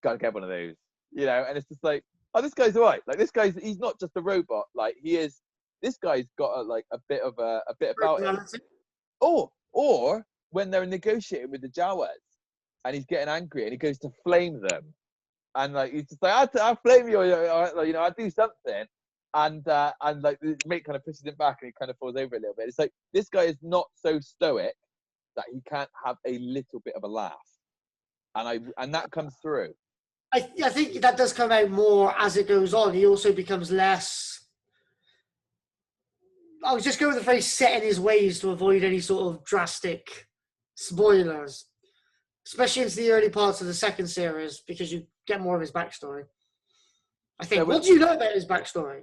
gotta get one of those, and it's just like, oh, this guy's all right. Like he's not just a robot. Like this guy's got a bit about him. Or when they're negotiating with the Jawas and he's getting angry and he goes to flame them. And like, he's just like, I'll flame you, I'll do something. And like the mate kind of pushes him back and he kind of falls over a little bit. It's like, this guy is not so stoic that he can't have a little bit of a laugh. And that comes through. I think that does come out more as it goes on. He also becomes less. I was just going with the phrase set in his ways to avoid any sort of drastic spoilers, especially into the early parts of the second series, because you get more of his backstory. I think. What do you know about his backstory?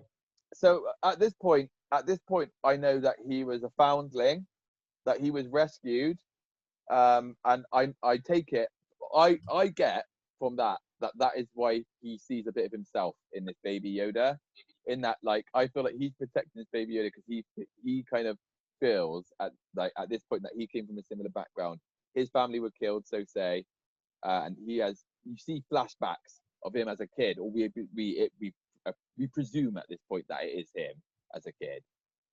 So at this point, I know that he was a foundling, that he was rescued, And I take it. I get from that is why he sees a bit of himself in this baby Yoda. In that, like, I feel like he's protecting this baby Yoda because he kind of feels at this point that he came from a similar background. His family were killed, so say, and you see flashbacks of him as a kid, or we presume at this point that it is him as a kid,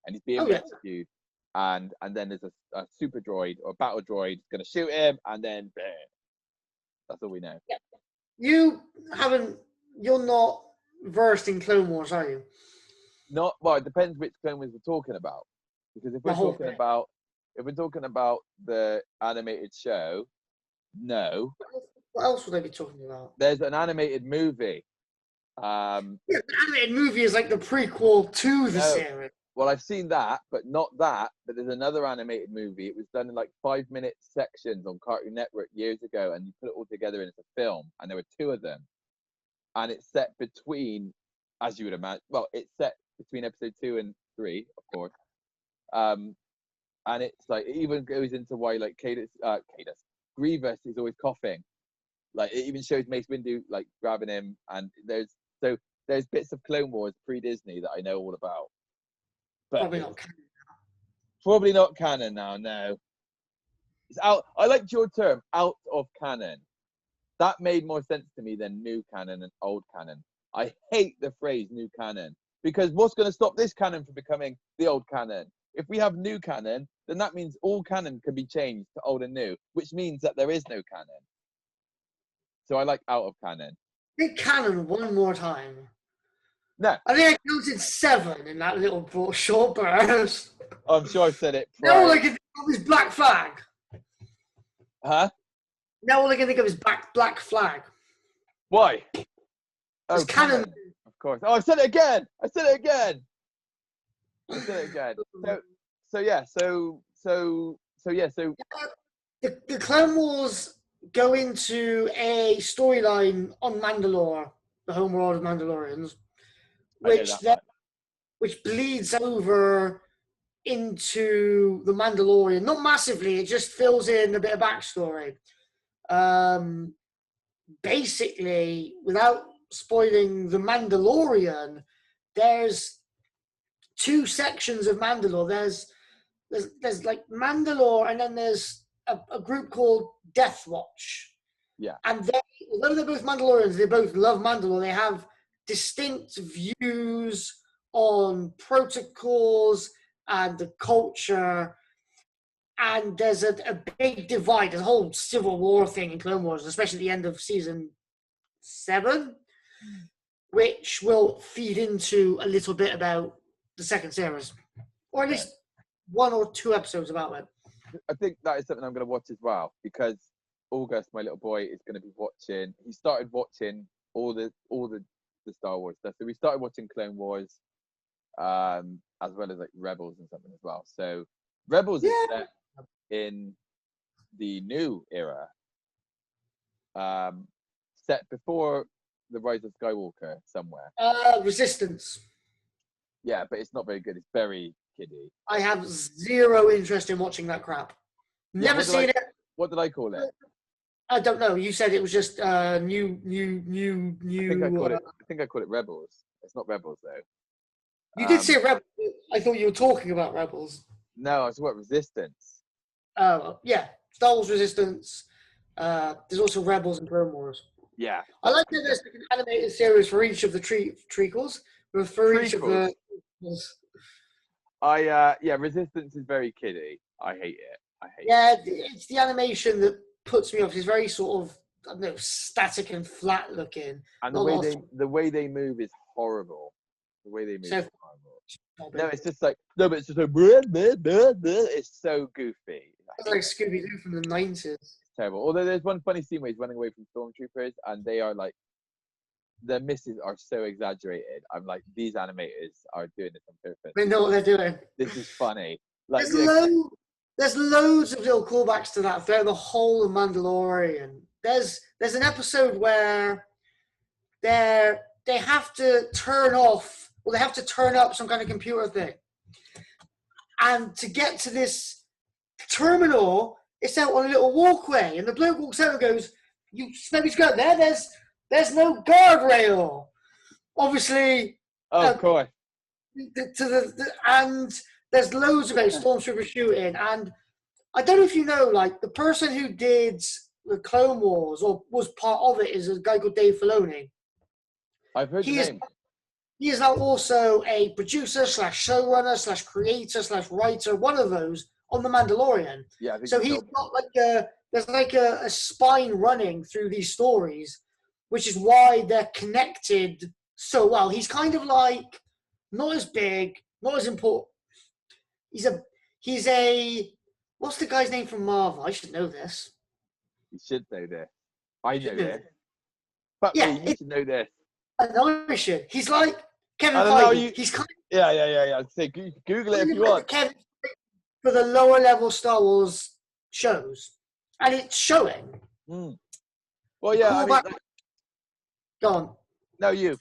and he's being rescued, and then there's a super droid or a battle droid going to shoot him, and then bam. That's all we know. Yeah. You're not versed in Clone Wars, are you? Not well. It depends which Clone Wars we're talking about, because if we're talking about the animated show, no. What else would they be talking about? There's an animated movie. The animated movie is like the prequel to the series. Well, I've seen that, but not that. But there's another animated movie. It was done in like 5-minute sections on Cartoon Network years ago, and you put it all together and it's a film. And there were 2 of them, and it's set between, as you would imagine, well, it's set between episode 2 and 3, of course. And it's like it even goes into why like Grievous is always coughing. Like it even shows Mace Windu like grabbing him, and there's bits of Clone Wars pre-Disney that I know all about. But probably not canon now. No, it's out. I liked your term, out of canon. That made more sense to me than new canon and old canon. I hate the phrase new canon, because what's going to stop this canon from becoming the old canon? If we have new canon, then that means all canon can be changed to old and new, which means that there is no canon. So I like out of canon. Say canon one more time. No. I think I counted 7 in that little short burst. I'm sure I said it. Now all I can think of is Black Flag. Huh? Now all I can think of is Black Flag. Why? It's canon. Of course. Oh, I said it again. The Clone Wars go into a storyline on Mandalore, the homeworld of Mandalorians, which bleeds over into the Mandalorian. Not massively, it just fills in a bit of backstory. Basically, without spoiling the Mandalorian, there's 2 sections of Mandalore. There's like Mandalore, and then there's a group called Death Watch. Yeah. And although they're both Mandalorians, they both love Mandalore. They have distinct views on protocols and the culture. And there's a big divide. There's a whole civil war thing in Clone Wars, especially at the end of season 7, which will feed into a little bit about the second series, or at least 1 or 2 episodes about it. I think that is something I'm going to watch as well, because August, my little boy, is going to be watching. He started watching all the Star Wars stuff. So we started watching Clone Wars, as well as like Rebels and something as well. So Rebels is set in the new era, set before the Rise of Skywalker somewhere. Resistance. Yeah, but it's not very good. It's very kiddie. I have 0 interest in watching that crap. Never seen it. What did I call it? I don't know. You said it was just new. I think I called it Rebels. It's not Rebels though. You did say Rebels. I thought you were talking about Rebels. No, I was talking about Resistance. Oh, yeah. Star Wars Resistance. There's also Rebels and Clone Wars. Yeah. I like that there's an animated series for each of the trequels. Each of the... Resistance is very kiddie. I hate it. It's the animation that puts me off. It's very sort of, I don't know, static and flat looking. And the way they move is horrible. The way they move is horrible. No, it's just like it's so goofy. It's like Scooby-Doo from the 90s. It's terrible. Although there's one funny scene where he's running away from stormtroopers, and they are like, their misses are so exaggerated. I'm like, these animators are doing this on purpose. They know what they're doing. This is funny. Like, there's loads of little callbacks to that throughout the whole of Mandalorian. There's an episode where they have to turn off, or they have to turn up some kind of computer thing. And to get to this terminal, it's out on a little walkway, and the bloke walks out and goes, "You maybe to go out there. There's no guardrail." Obviously, Oh, of course. and there's loads of stormtrooper shooting, and I don't know if you know, like the person who did the Clone Wars or was part of it is a guy called Dave Filoni. I've heard the name. He is now also a producer / showrunner / creator / writer, one of those on The Mandalorian. Yeah, I think so he's got there's like a spine running through these stories, which is why they're connected so well. He's kind of like not as big, not as important. He's a what's the guy's name from Marvel? I should know this. You should know this. I know this. Fuck me, you should know this. I know you should. He's like Kevin Feige. He's kind of, yeah. Say Google it if you want. Kevin for the lower level Star Wars shows, and it's showing. Mm. Well, yeah. Go on. No, you.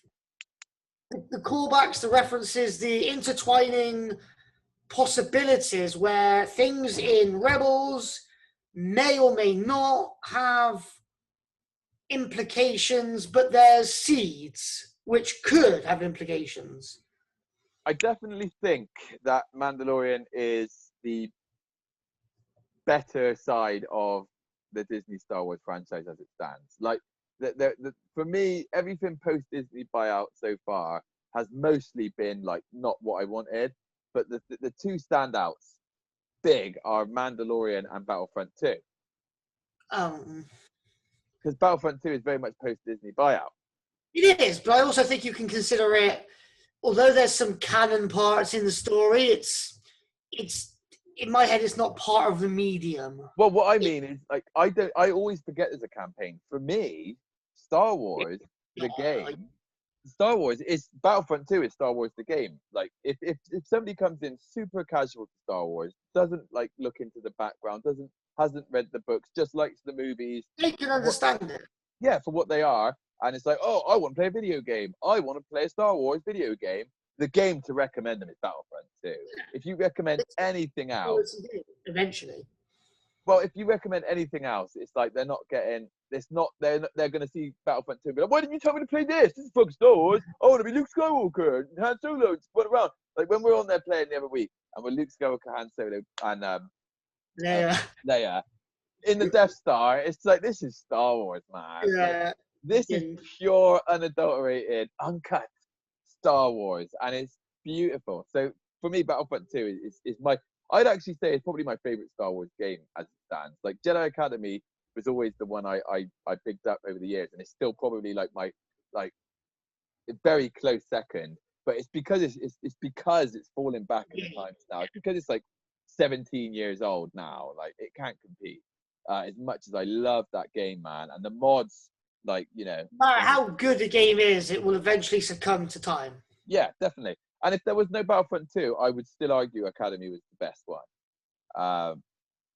The callbacks, the references, the intertwining possibilities where things in Rebels may or may not have implications, but there's seeds which could have implications. I definitely think that Mandalorian is the better side of the Disney Star Wars franchise as it stands. Like, for me, everything post-Disney buyout so far has mostly been like not what I wanted, but the two standouts big are Mandalorian and Battlefront 2. Because Battlefront 2 is very much post-Disney buyout. It is, but I also think you can consider it, although there's some canon parts in the story, it's in my head, it's not part of the medium. Well, what I mean is, like, I always forget there's a campaign. For me, Star Wars, the game, Star Wars is Battlefront 2 is Star Wars the game. Like, if somebody comes in super casual to Star Wars, doesn't like look into the background, hasn't read the books, just likes the movies, they can understand it. Yeah, for what they are, and it's like, oh, I want to play a video game. I want to play a Star Wars video game. The game to recommend them is Battlefront 2. Yeah. If you recommend anything else, eventually. Well, if you recommend anything else, it's like they're not getting. It's not. They're going to see Battlefront 2 and be like, why didn't you tell me to play this? This is fucking Star Wars. I want to be Luke Skywalker and Han Solo and run around. Like when we were on there playing the other week, and we're Luke Skywalker, Han Solo, and Leia in the Death Star. It's like, this is Star Wars, man. Yeah. Like, this is pure, unadulterated, uncut Star Wars, and it's beautiful. So for me, Battlefront 2 is my. I'd actually say it's probably my favorite Star Wars game as it stands. Like Jedi Academy was always the one I picked up over the years, and it's still probably like my very close second. But it's because it's falling back in the times now. It's because it's like 17 years old now. Like it can't compete. As much as I love that game, man, and the mods, like, you know, no matter how good the game is, it will eventually succumb to time. Yeah, definitely. And if there was no Battlefront 2, I would still argue Academy was the best one.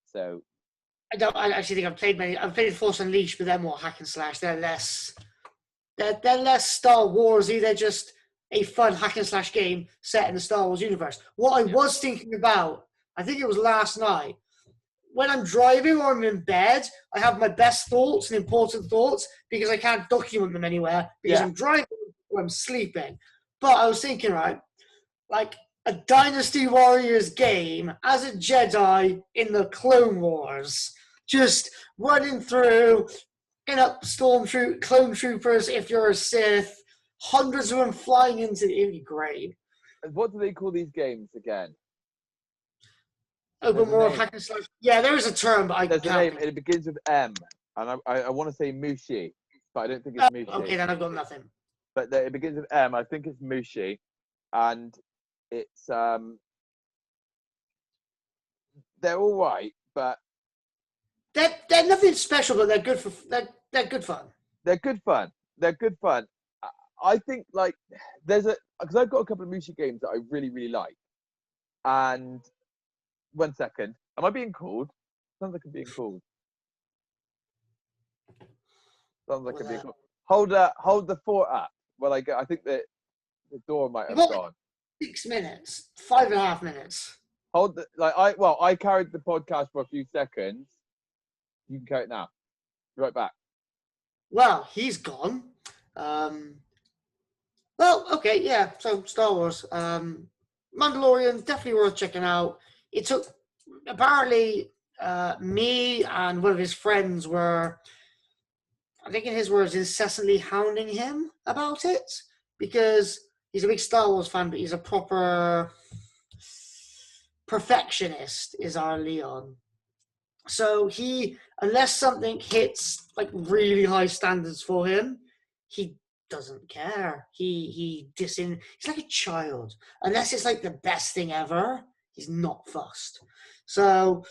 So I actually think I've played many. I've played Force Unleashed, but they're more hack and slash. They're less Star Warsy. They're just a fun hack and slash game set in the Star Wars universe. What I was thinking about, I think it was last night, when I'm driving or I'm in bed, I have my best thoughts and important thoughts because I can't document them anywhere because I'm driving or I'm sleeping. But I was thinking, right, like a Dynasty Warriors game as a Jedi in the Clone Wars, just running through, picking up clone troopers if you're a Sith, hundreds of them flying into it. It'd be great. What do they call these games again? Open world hack and slash. Yeah, there is a term, but there's a name. It begins with M, and I want to say Mushi, but I don't think it's Mushi. Okay, then I've got nothing. But it begins with M. I think it's Mushi, and it's they're all right, but they're nothing special, but they're good they're good fun. They're good fun. They're good fun. I think like because I've got a couple of Mushi games that I really really like, and 1 second, am I being called? Sounds like I'm being called. Sounds like I'm being called. Hold the fort up. Well, I think that the door might have gone. 6 minutes, 5.5 minutes. I carried the podcast for a few seconds, You can carry it now. Be right back. Well, he's gone. Well, okay, yeah. So Star Wars, Mandalorian, definitely worth checking out. It took apparently me and one of his friends were, I think in his words, incessantly hounding him about it because he's a big Star Wars fan, but he's a proper perfectionist. Is our Leon. So he, unless something hits like really high standards for him, he doesn't care. He's like a child. Unless it's like the best thing ever, he's not fussed. So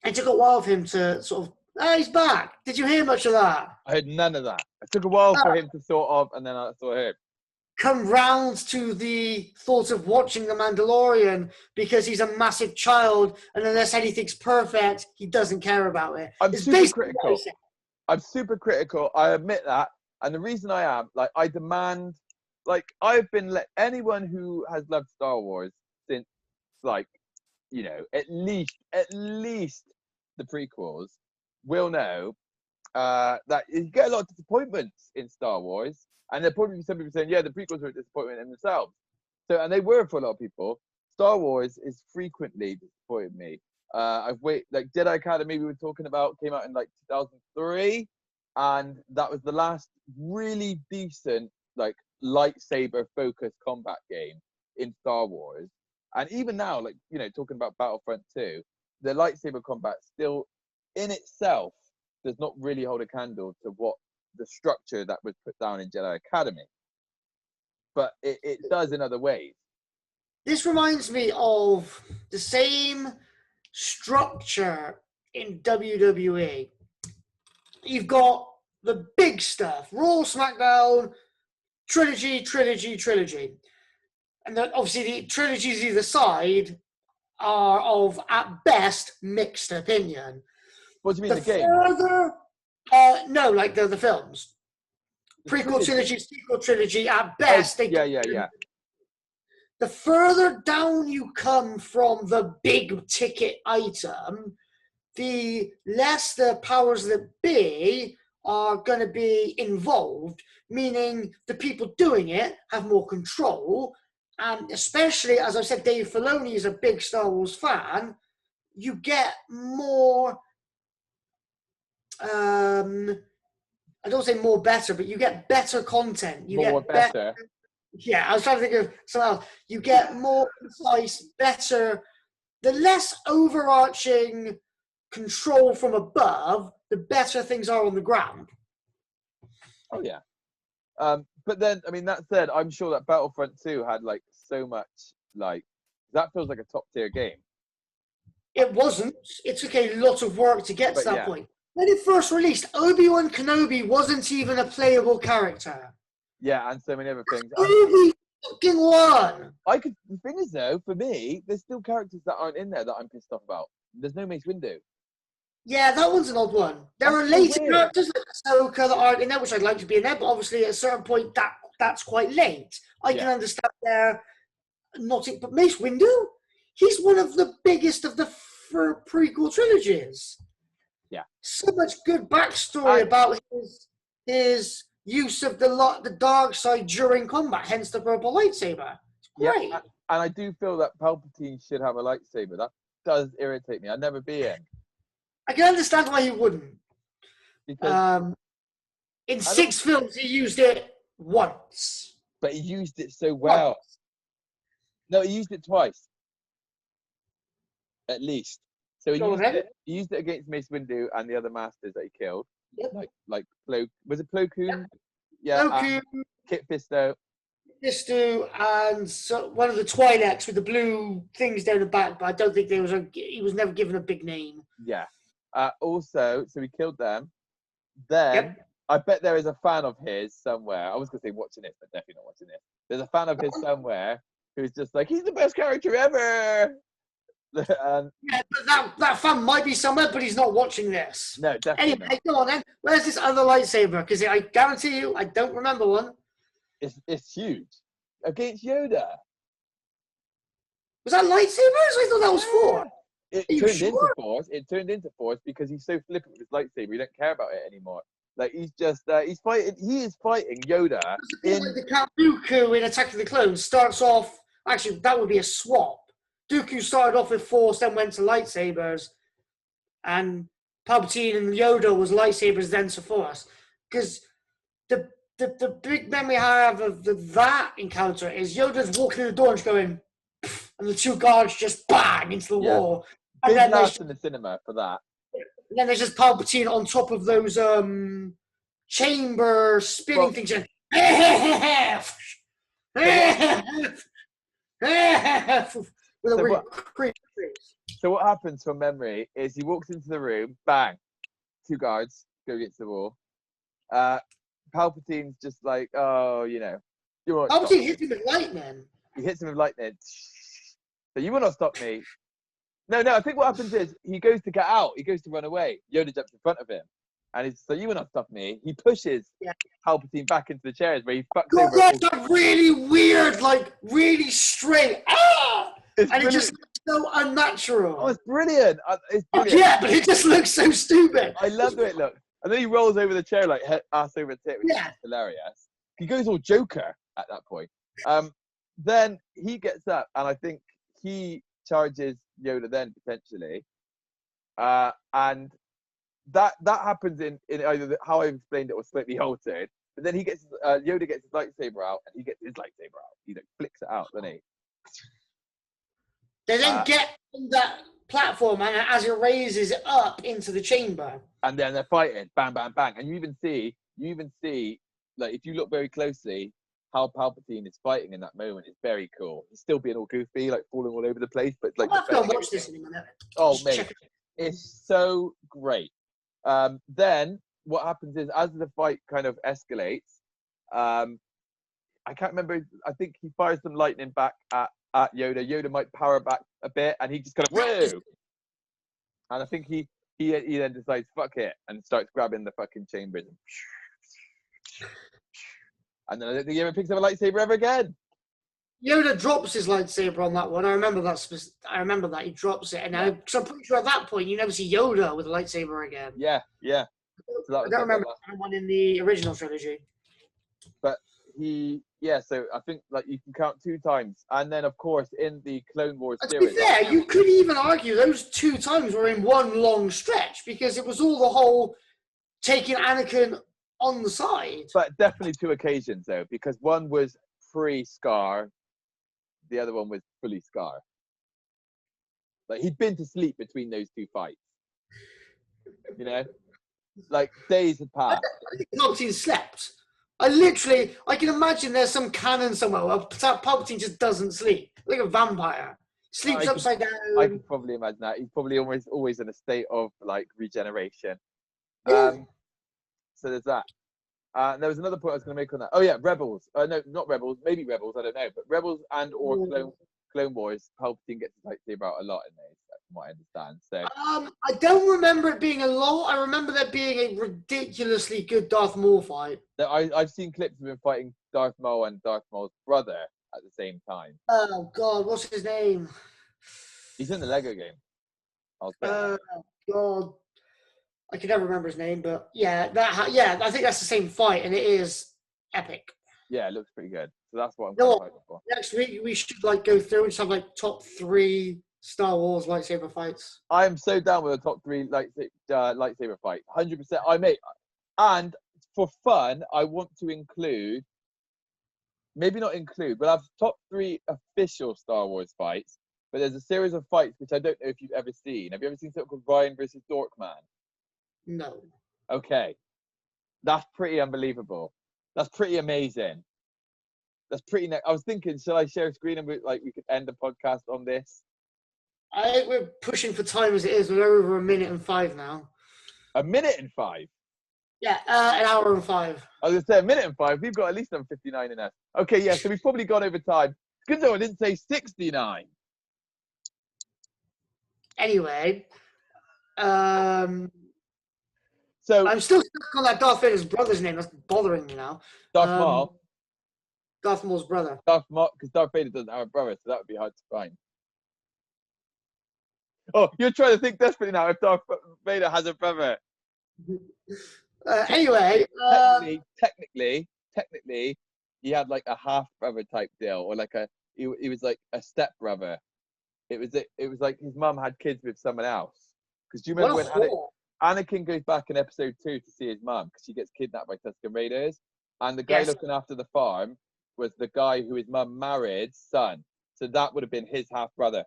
it took a while for him to sort of, he's back. Did you hear much of that? I heard none of that. It took a while for him to sort of, and then I saw him. Come round to the thought of watching The Mandalorian because he's a massive child, and unless anything's perfect, he doesn't care about it. I'm super critical. I'm super critical. I admit that. And the reason I am, like, I demand, like, I've been, anyone who has loved Star Wars since, like, you know, at least the prequels will know that you get a lot of disappointments in Star Wars. And there'll probably be some people saying, yeah, the prequels were a disappointment in themselves. So, and they were for a lot of people. Star Wars is frequently disappointed me. Like Jedi Academy we were talking about came out in like 2003. And that was the last really decent, like, lightsaber focused combat game in Star Wars. And even now, like, you know, talking about Battlefront 2, the lightsaber combat still in itself does not really hold a candle to what the structure that was put down in Jedi Academy. But it does in other ways. This reminds me of the same structure in WWE. You've got the big stuff, Raw, SmackDown, trilogy. And then obviously the trilogies either side are of, at best, mixed opinion. What do you mean, the game? Further, no, like the films. Prequel trilogy, sequel trilogy, at best. Yeah. The further down you come from the big ticket item, the less the powers that be are going to be involved, meaning the people doing it have more control. And especially, as I said, Dave Filoni is a big Star Wars fan, you get more, I don't say more better, but you get better content. You more get better. Yeah, I was trying to think of something else. You get more concise, better, the less overarching control from above, the better things are on the ground. Oh, yeah. But then, I mean, that said, I'm sure that Battlefront 2 had, like, so much, like, that feels like a top-tier game. It wasn't. It took a lot of work to get to that yeah. point. When it first released, Obi-Wan Kenobi wasn't even a playable character. Yeah, and so many other things. Obi-Wan! The thing is, though, for me, there's still characters that aren't in there that I'm pissed off about. There's no Mace Windu. Yeah, that one's an odd one. There are later characters like Ahsoka that aren't in there, which I'd like to be in there, but obviously at a certain point that's quite late. I can understand there not in, but Mace Windu, he's one of the biggest of the prequel trilogies. Yeah. So much good backstory about his use of the dark side during combat, hence the purple lightsaber. It's great. Yeah, and I do feel that Palpatine should have a lightsaber. That does irritate me. I'd never be in. I can understand why he wouldn't. Because in 6 films, he used it once. But he used it so well. Once. No, he used it twice. At least. So he used it against Mace Windu and the other masters that he killed. Yep. Like was it Plo Koon? Yeah. Plo Koon. Kit Fisto. And one of the Twi'leks with the blue things down the back, but I don't think he was never given a big name. Yeah. Also, so he killed them. Then I bet there is a fan of his somewhere. I was going to say watching it, but definitely not watching it. There's a fan of his somewhere who's just like, he's the best character ever. Yeah, but that fan might be somewhere, but he's not watching this. No, definitely Anyway, go on then. Where's this other lightsaber? Because I guarantee you, I don't remember one. It's huge. Against Yoda. Was that lightsabers? I thought that was 4. it Are you turned sure? into force. It turned into force because he's so flippant with his lightsaber. He don't care about it anymore. Like he's just he's fighting. He is fighting Yoda in. Like the Count Dooku in Attack of the Clones starts off. Actually, that would be a swap. Dooku started off with Force, then went to lightsabers, and Palpatine and Yoda was lightsabers, then to Force. Because the big memory I have of that encounter is Yoda's walking in the door and just going, and the two guards just bang into the wall. And Big laughs in the cinema for that. And then there's just Palpatine on top of those chamber spinning things. And, with a really creepy face. So what happens from memory is he walks into the room, bang, two guards go against the wall. Palpatine's just like, oh, you know. Palpatine hits him with lightning. He hits him with lightning. So you will not stop me. No, I think what happens is he goes to get out. He goes to run away. Yoda jumps in front of him. And he's so you will not stop me. He pushes Palpatine back into the chairs where he fucks over. That's really weird, like really straight. And it just looks so unnatural. Oh, it's brilliant. It's brilliant. Yeah, but it just looks so stupid. I love the way it looks. And then he rolls over the chair like ass over tit, which is hilarious. He goes all Joker at that point. Then he gets up, and I think he charges Yoda then potentially. And that happens in either how I explained it or slightly altered. But then he gets Yoda gets his lightsaber out, and he gets his lightsaber out. He flicks it out, doesn't he? They then get on that platform, and as it raises it up into the chamber, and then they're fighting, bang, bang, bang, and you even see, like if you look very closely, how Palpatine is fighting in that moment is very cool. He's still being all goofy, like falling all over the place, but like. I'll have to watch this in a minute. Oh mate, it's so great. Then what happens is, as the fight kind of escalates, I can't remember. I think he fires some lightning back at Yoda. Yoda might power back a bit, and he just kind of whoa. And I think he then decides fuck it and starts grabbing the fucking chambers. And then I don't think he ever picks up a lightsaber ever again. Yoda drops his lightsaber on that one. I remember that he drops it, and I'm pretty sure at that point you never see Yoda with a lightsaber again. Yeah. So I don't remember one in the original trilogy. But so I think like you can count 2 times, and then of course in the Clone Wars series. To be fair, you could even argue those 2 times were in one long stretch because it was all the whole taking Anakin on the side. But definitely 2 occasions though, because one was pre-Scar, the other one was fully Scar. Like he'd been to sleep between those 2 fights. You know, like days had passed. I think Palpatine slept. I can imagine there's some canon somewhere where Palpatine just doesn't sleep, like a vampire. Sleeps upside down. I could probably imagine that. He's probably always in a state of like regeneration. Yeah. So there's that. There was another point I was going to make on that. Oh yeah, Rebels. No, not Rebels. Maybe Rebels. I don't know. But Rebels and or Clone Wars, Palpatine gets his lightsaber out a lot in those, from what I understand. So I don't remember it being a lot. I remember there being a ridiculously good Darth Maul fight. I've seen clips of him fighting Darth Maul and Darth Maul's brother at the same time. Oh God, what's his name? He's in the Lego game. Oh God, I can never remember his name, but I think that's the same fight, and it is epic. Yeah, it looks pretty good. So that's what I'm kind of hoping for. Next week we should go through and just have top 3 Star Wars lightsaber fights. I am so down with a top 3 lightsaber fight. 100%. And for fun, I want to include, maybe not include, but I've top 3 official Star Wars fights. But there's a series of fights which I don't know if you've ever seen. Have you ever seen something called Ryan versus Dorkman? No. Okay. That's pretty unbelievable. That's pretty amazing. That's pretty. I was thinking, shall I share a screen and we could end the podcast on this? I think we're pushing for time as it is. We're over 1 minute and 5 now. 1 minute and 5? Yeah, 1 hour and 5. I was going to say 1 minute and 5. We've got at least 59 in us. Okay, yeah, so we've probably gone over time. Good though I didn't say 69. Anyway, so I'm still stuck on that Darth Vader's brother's name. That's bothering me now. Darth Maul. Darth Maul's brother. Darth Maul, because Darth Vader doesn't have a brother, so that would be hard to find. Oh, you're trying to think desperately now if Darth Vader has a brother. Anyway, Technically, he had like a half brother type deal, or like he was like a step brother. It was like his mum had kids with someone else. Because do you what remember a when whore. Anakin goes back in episode 2 to see his mum because she gets kidnapped by Tusken Raiders, and the guy Yes. looking after the farm was the guy who his mum married's son. So that would have been his half brother.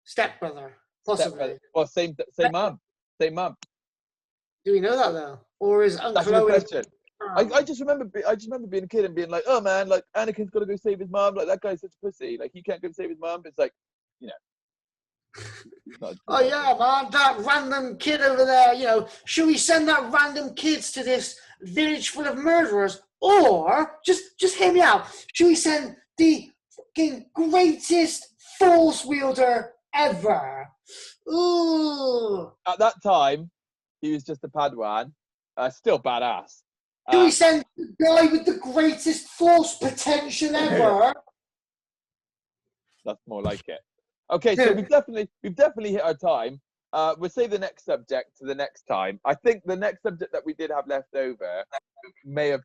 Stepbrother, possibly. Well, same mum, same mum. Do we know that though, or is Uncle That's a good Owen? question. I just remember being a kid and being like, oh man, like Anakin's got to go save his mum. Like that guy's such a pussy. Like he can't go save his mum. It's like, you know. Oh yeah, man, that random kid over there. You know, should we send that random kids to this village full of murderers, or just hear me out? Should we send the fucking greatest force wielder ever? Ooh. At that time, he was just a Padawan. Still badass. Should we send the guy with the greatest force potential ever? That's more like it. Okay, so we've definitely hit our time. We'll save the next subject to the next time. I think the next subject that we did have left over may have.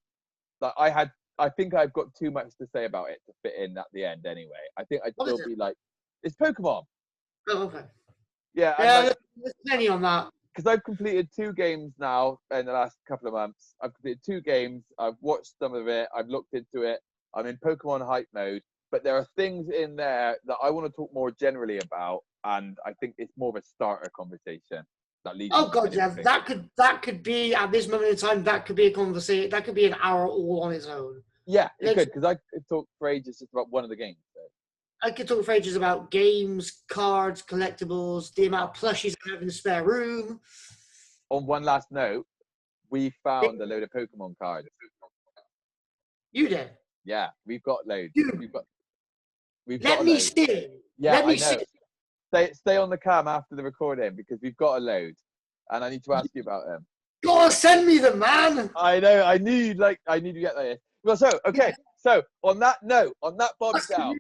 Like, I think I've got too much to say about it to fit in at the end. Anyway, I think I'd still be like, it's Pokemon. Oh, okay. Yeah, Yeah, there's plenty on that. Because I've completed 2 games now in the last couple of months. I've completed 2 games. I've watched some of it. I've looked into it. I'm in Pokemon hype mode. But there are things in there that I want to talk more generally about, and I think it's more of a starter conversation. That leads. Oh god, yeah, that could be at this moment in time. That could be a conversation. That could be an hour all on its own. Yeah, it could, because I could talk for ages just about one of the games. So. I could talk for ages about games, cards, collectibles, the amount of plushies I have in the spare room. On one last note, we found a load of Pokemon cards. You did? Yeah, we've got loads. Dude, We've let got me load. see. Yeah, let me I know. See. Stay on the cam after the recording because we've got a load, and I need to ask you about them. God, send me them, man. I know. I knew you'd get that. Well, so okay. So on that note, on that bombshell,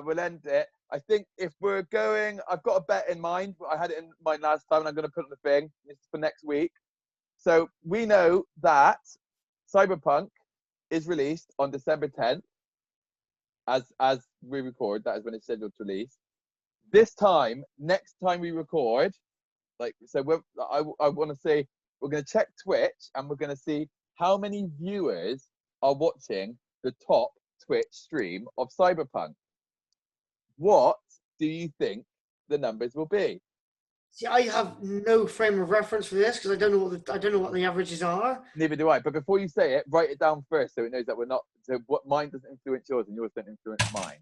we'll end it. I think if we're going, I've got a bet in mind. I had it in mind last time, and I'm going to put on the thing. This is for next week. So we know that Cyberpunk is released on December 10th. As we record, that is when it's scheduled to release. This time, next time we record, I want to say we're going to check Twitch and we're going to see how many viewers are watching the top Twitch stream of Cyberpunk. What do you think the numbers will be? See, I have no frame of reference for this because I don't know what the averages are. Neither do I. But before you say it, write it down first so it knows that we're not. So what mine doesn't influence yours and yours don't influence mine.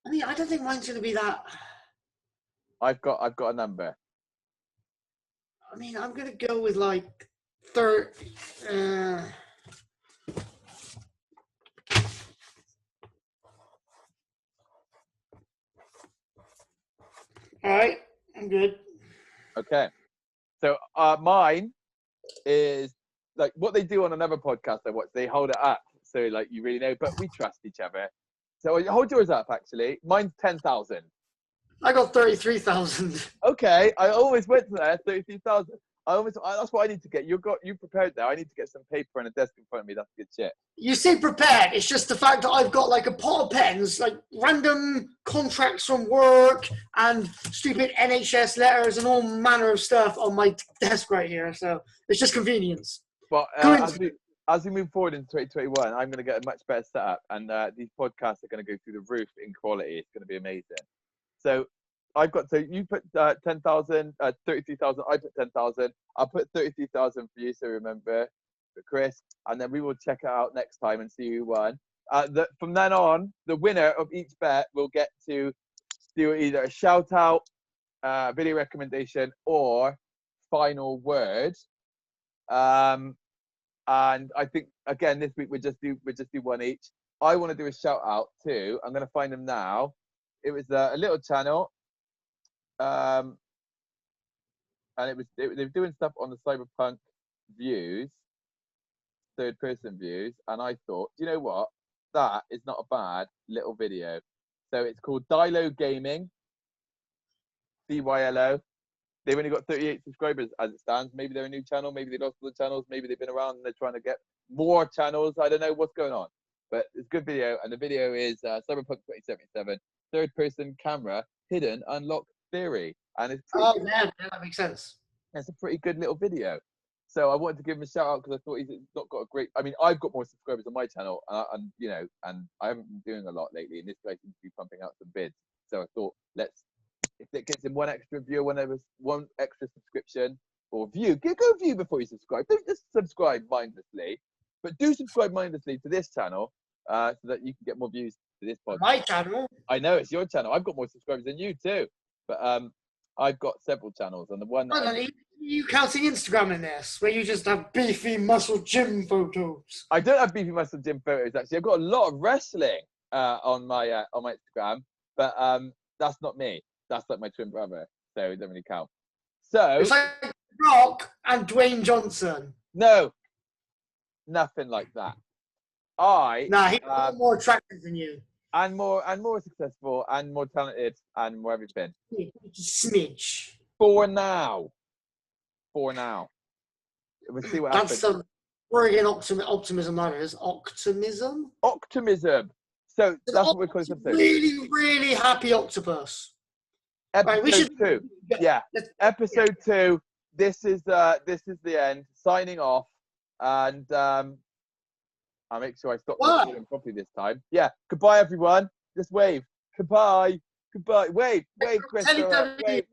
I mean, I don't think mine's going to be that. I've got a number. I mean, I'm going to go with like 30. All right, I'm good. Okay. So mine is like what they do on another podcast I watch. They hold it up so like you really know, but we trust each other. So hold yours up. Actually, mine's 10,000. I got 33,000. Okay, I always went to there 33,000. That's what I need to get. You prepared there. I need to get some paper and a desk in front of me. That's good shit. You say prepared. It's just the fact that I've got like a pot of pens, like random contracts from work and stupid NHS letters and all manner of stuff on my desk right here. So it's just convenience. But as we move forward into 2021, I'm going to get a much better setup, and these podcasts are going to go through the roof in quality. It's going to be amazing. So you put 10,000, 33,000. I put 10,000. I'll put 33,000 for you. So remember, for Chris, and then we will check it out next time and see who won. From then on, the winner of each bet will get to do either a shout out, video recommendation, or final word. And I think again this week we just do one each. I want to do a shout out too. I'm going to find them now. It was a little channel, and they were doing stuff on the Cyberpunk views, third person views, and I thought, you know what, that is not a bad little video. So it's called Dilo Gaming, CYLO. They've only got 38 subscribers as it stands. Maybe they're a new channel. Maybe they lost all the channels. Maybe they've been around and they're trying to get more channels. I don't know what's going on. But it's a good video. And the video is Cyberpunk 2077, third-person camera, hidden, unlock theory. And it's pretty Oh, yeah, that makes sense. It's a pretty good little video. So I wanted to give him a shout out because I thought he's not got a great. I mean, I've got more subscribers on my channel, and you know, and I haven't been doing a lot lately. And this guy seems to be pumping out some bids. So I thought, if it gets him one extra view, one extra subscription or view, go view before you subscribe. Don't just subscribe mindlessly, but do subscribe mindlessly to this channel so that you can get more views to this podcast. My channel. I know it's your channel. I've got more subscribers than you too, but I've got several channels, and the one that you counting Instagram in this, where you just have beefy muscle gym photos? I don't have beefy muscle gym photos actually. I've got a lot of wrestling on my Instagram, but that's not me. That's like my twin brother, so it doesn't really count. So It's like Rock and Dwayne Johnson. No, nothing like that. He's more attractive than you. And more successful and more talented and more everything. Smidge. For now. We'll see what happens. That's some friggin' optimism that is. Optimism? Optimism. So that's what we're calling this episode. Really, really happy octopus. Episode 2. Yeah. Episode 2. This is the end. Signing off. And I'll make sure I stop recording properly this time. Yeah. Goodbye, everyone. Just wave. Goodbye. Wave, Chris. Wave.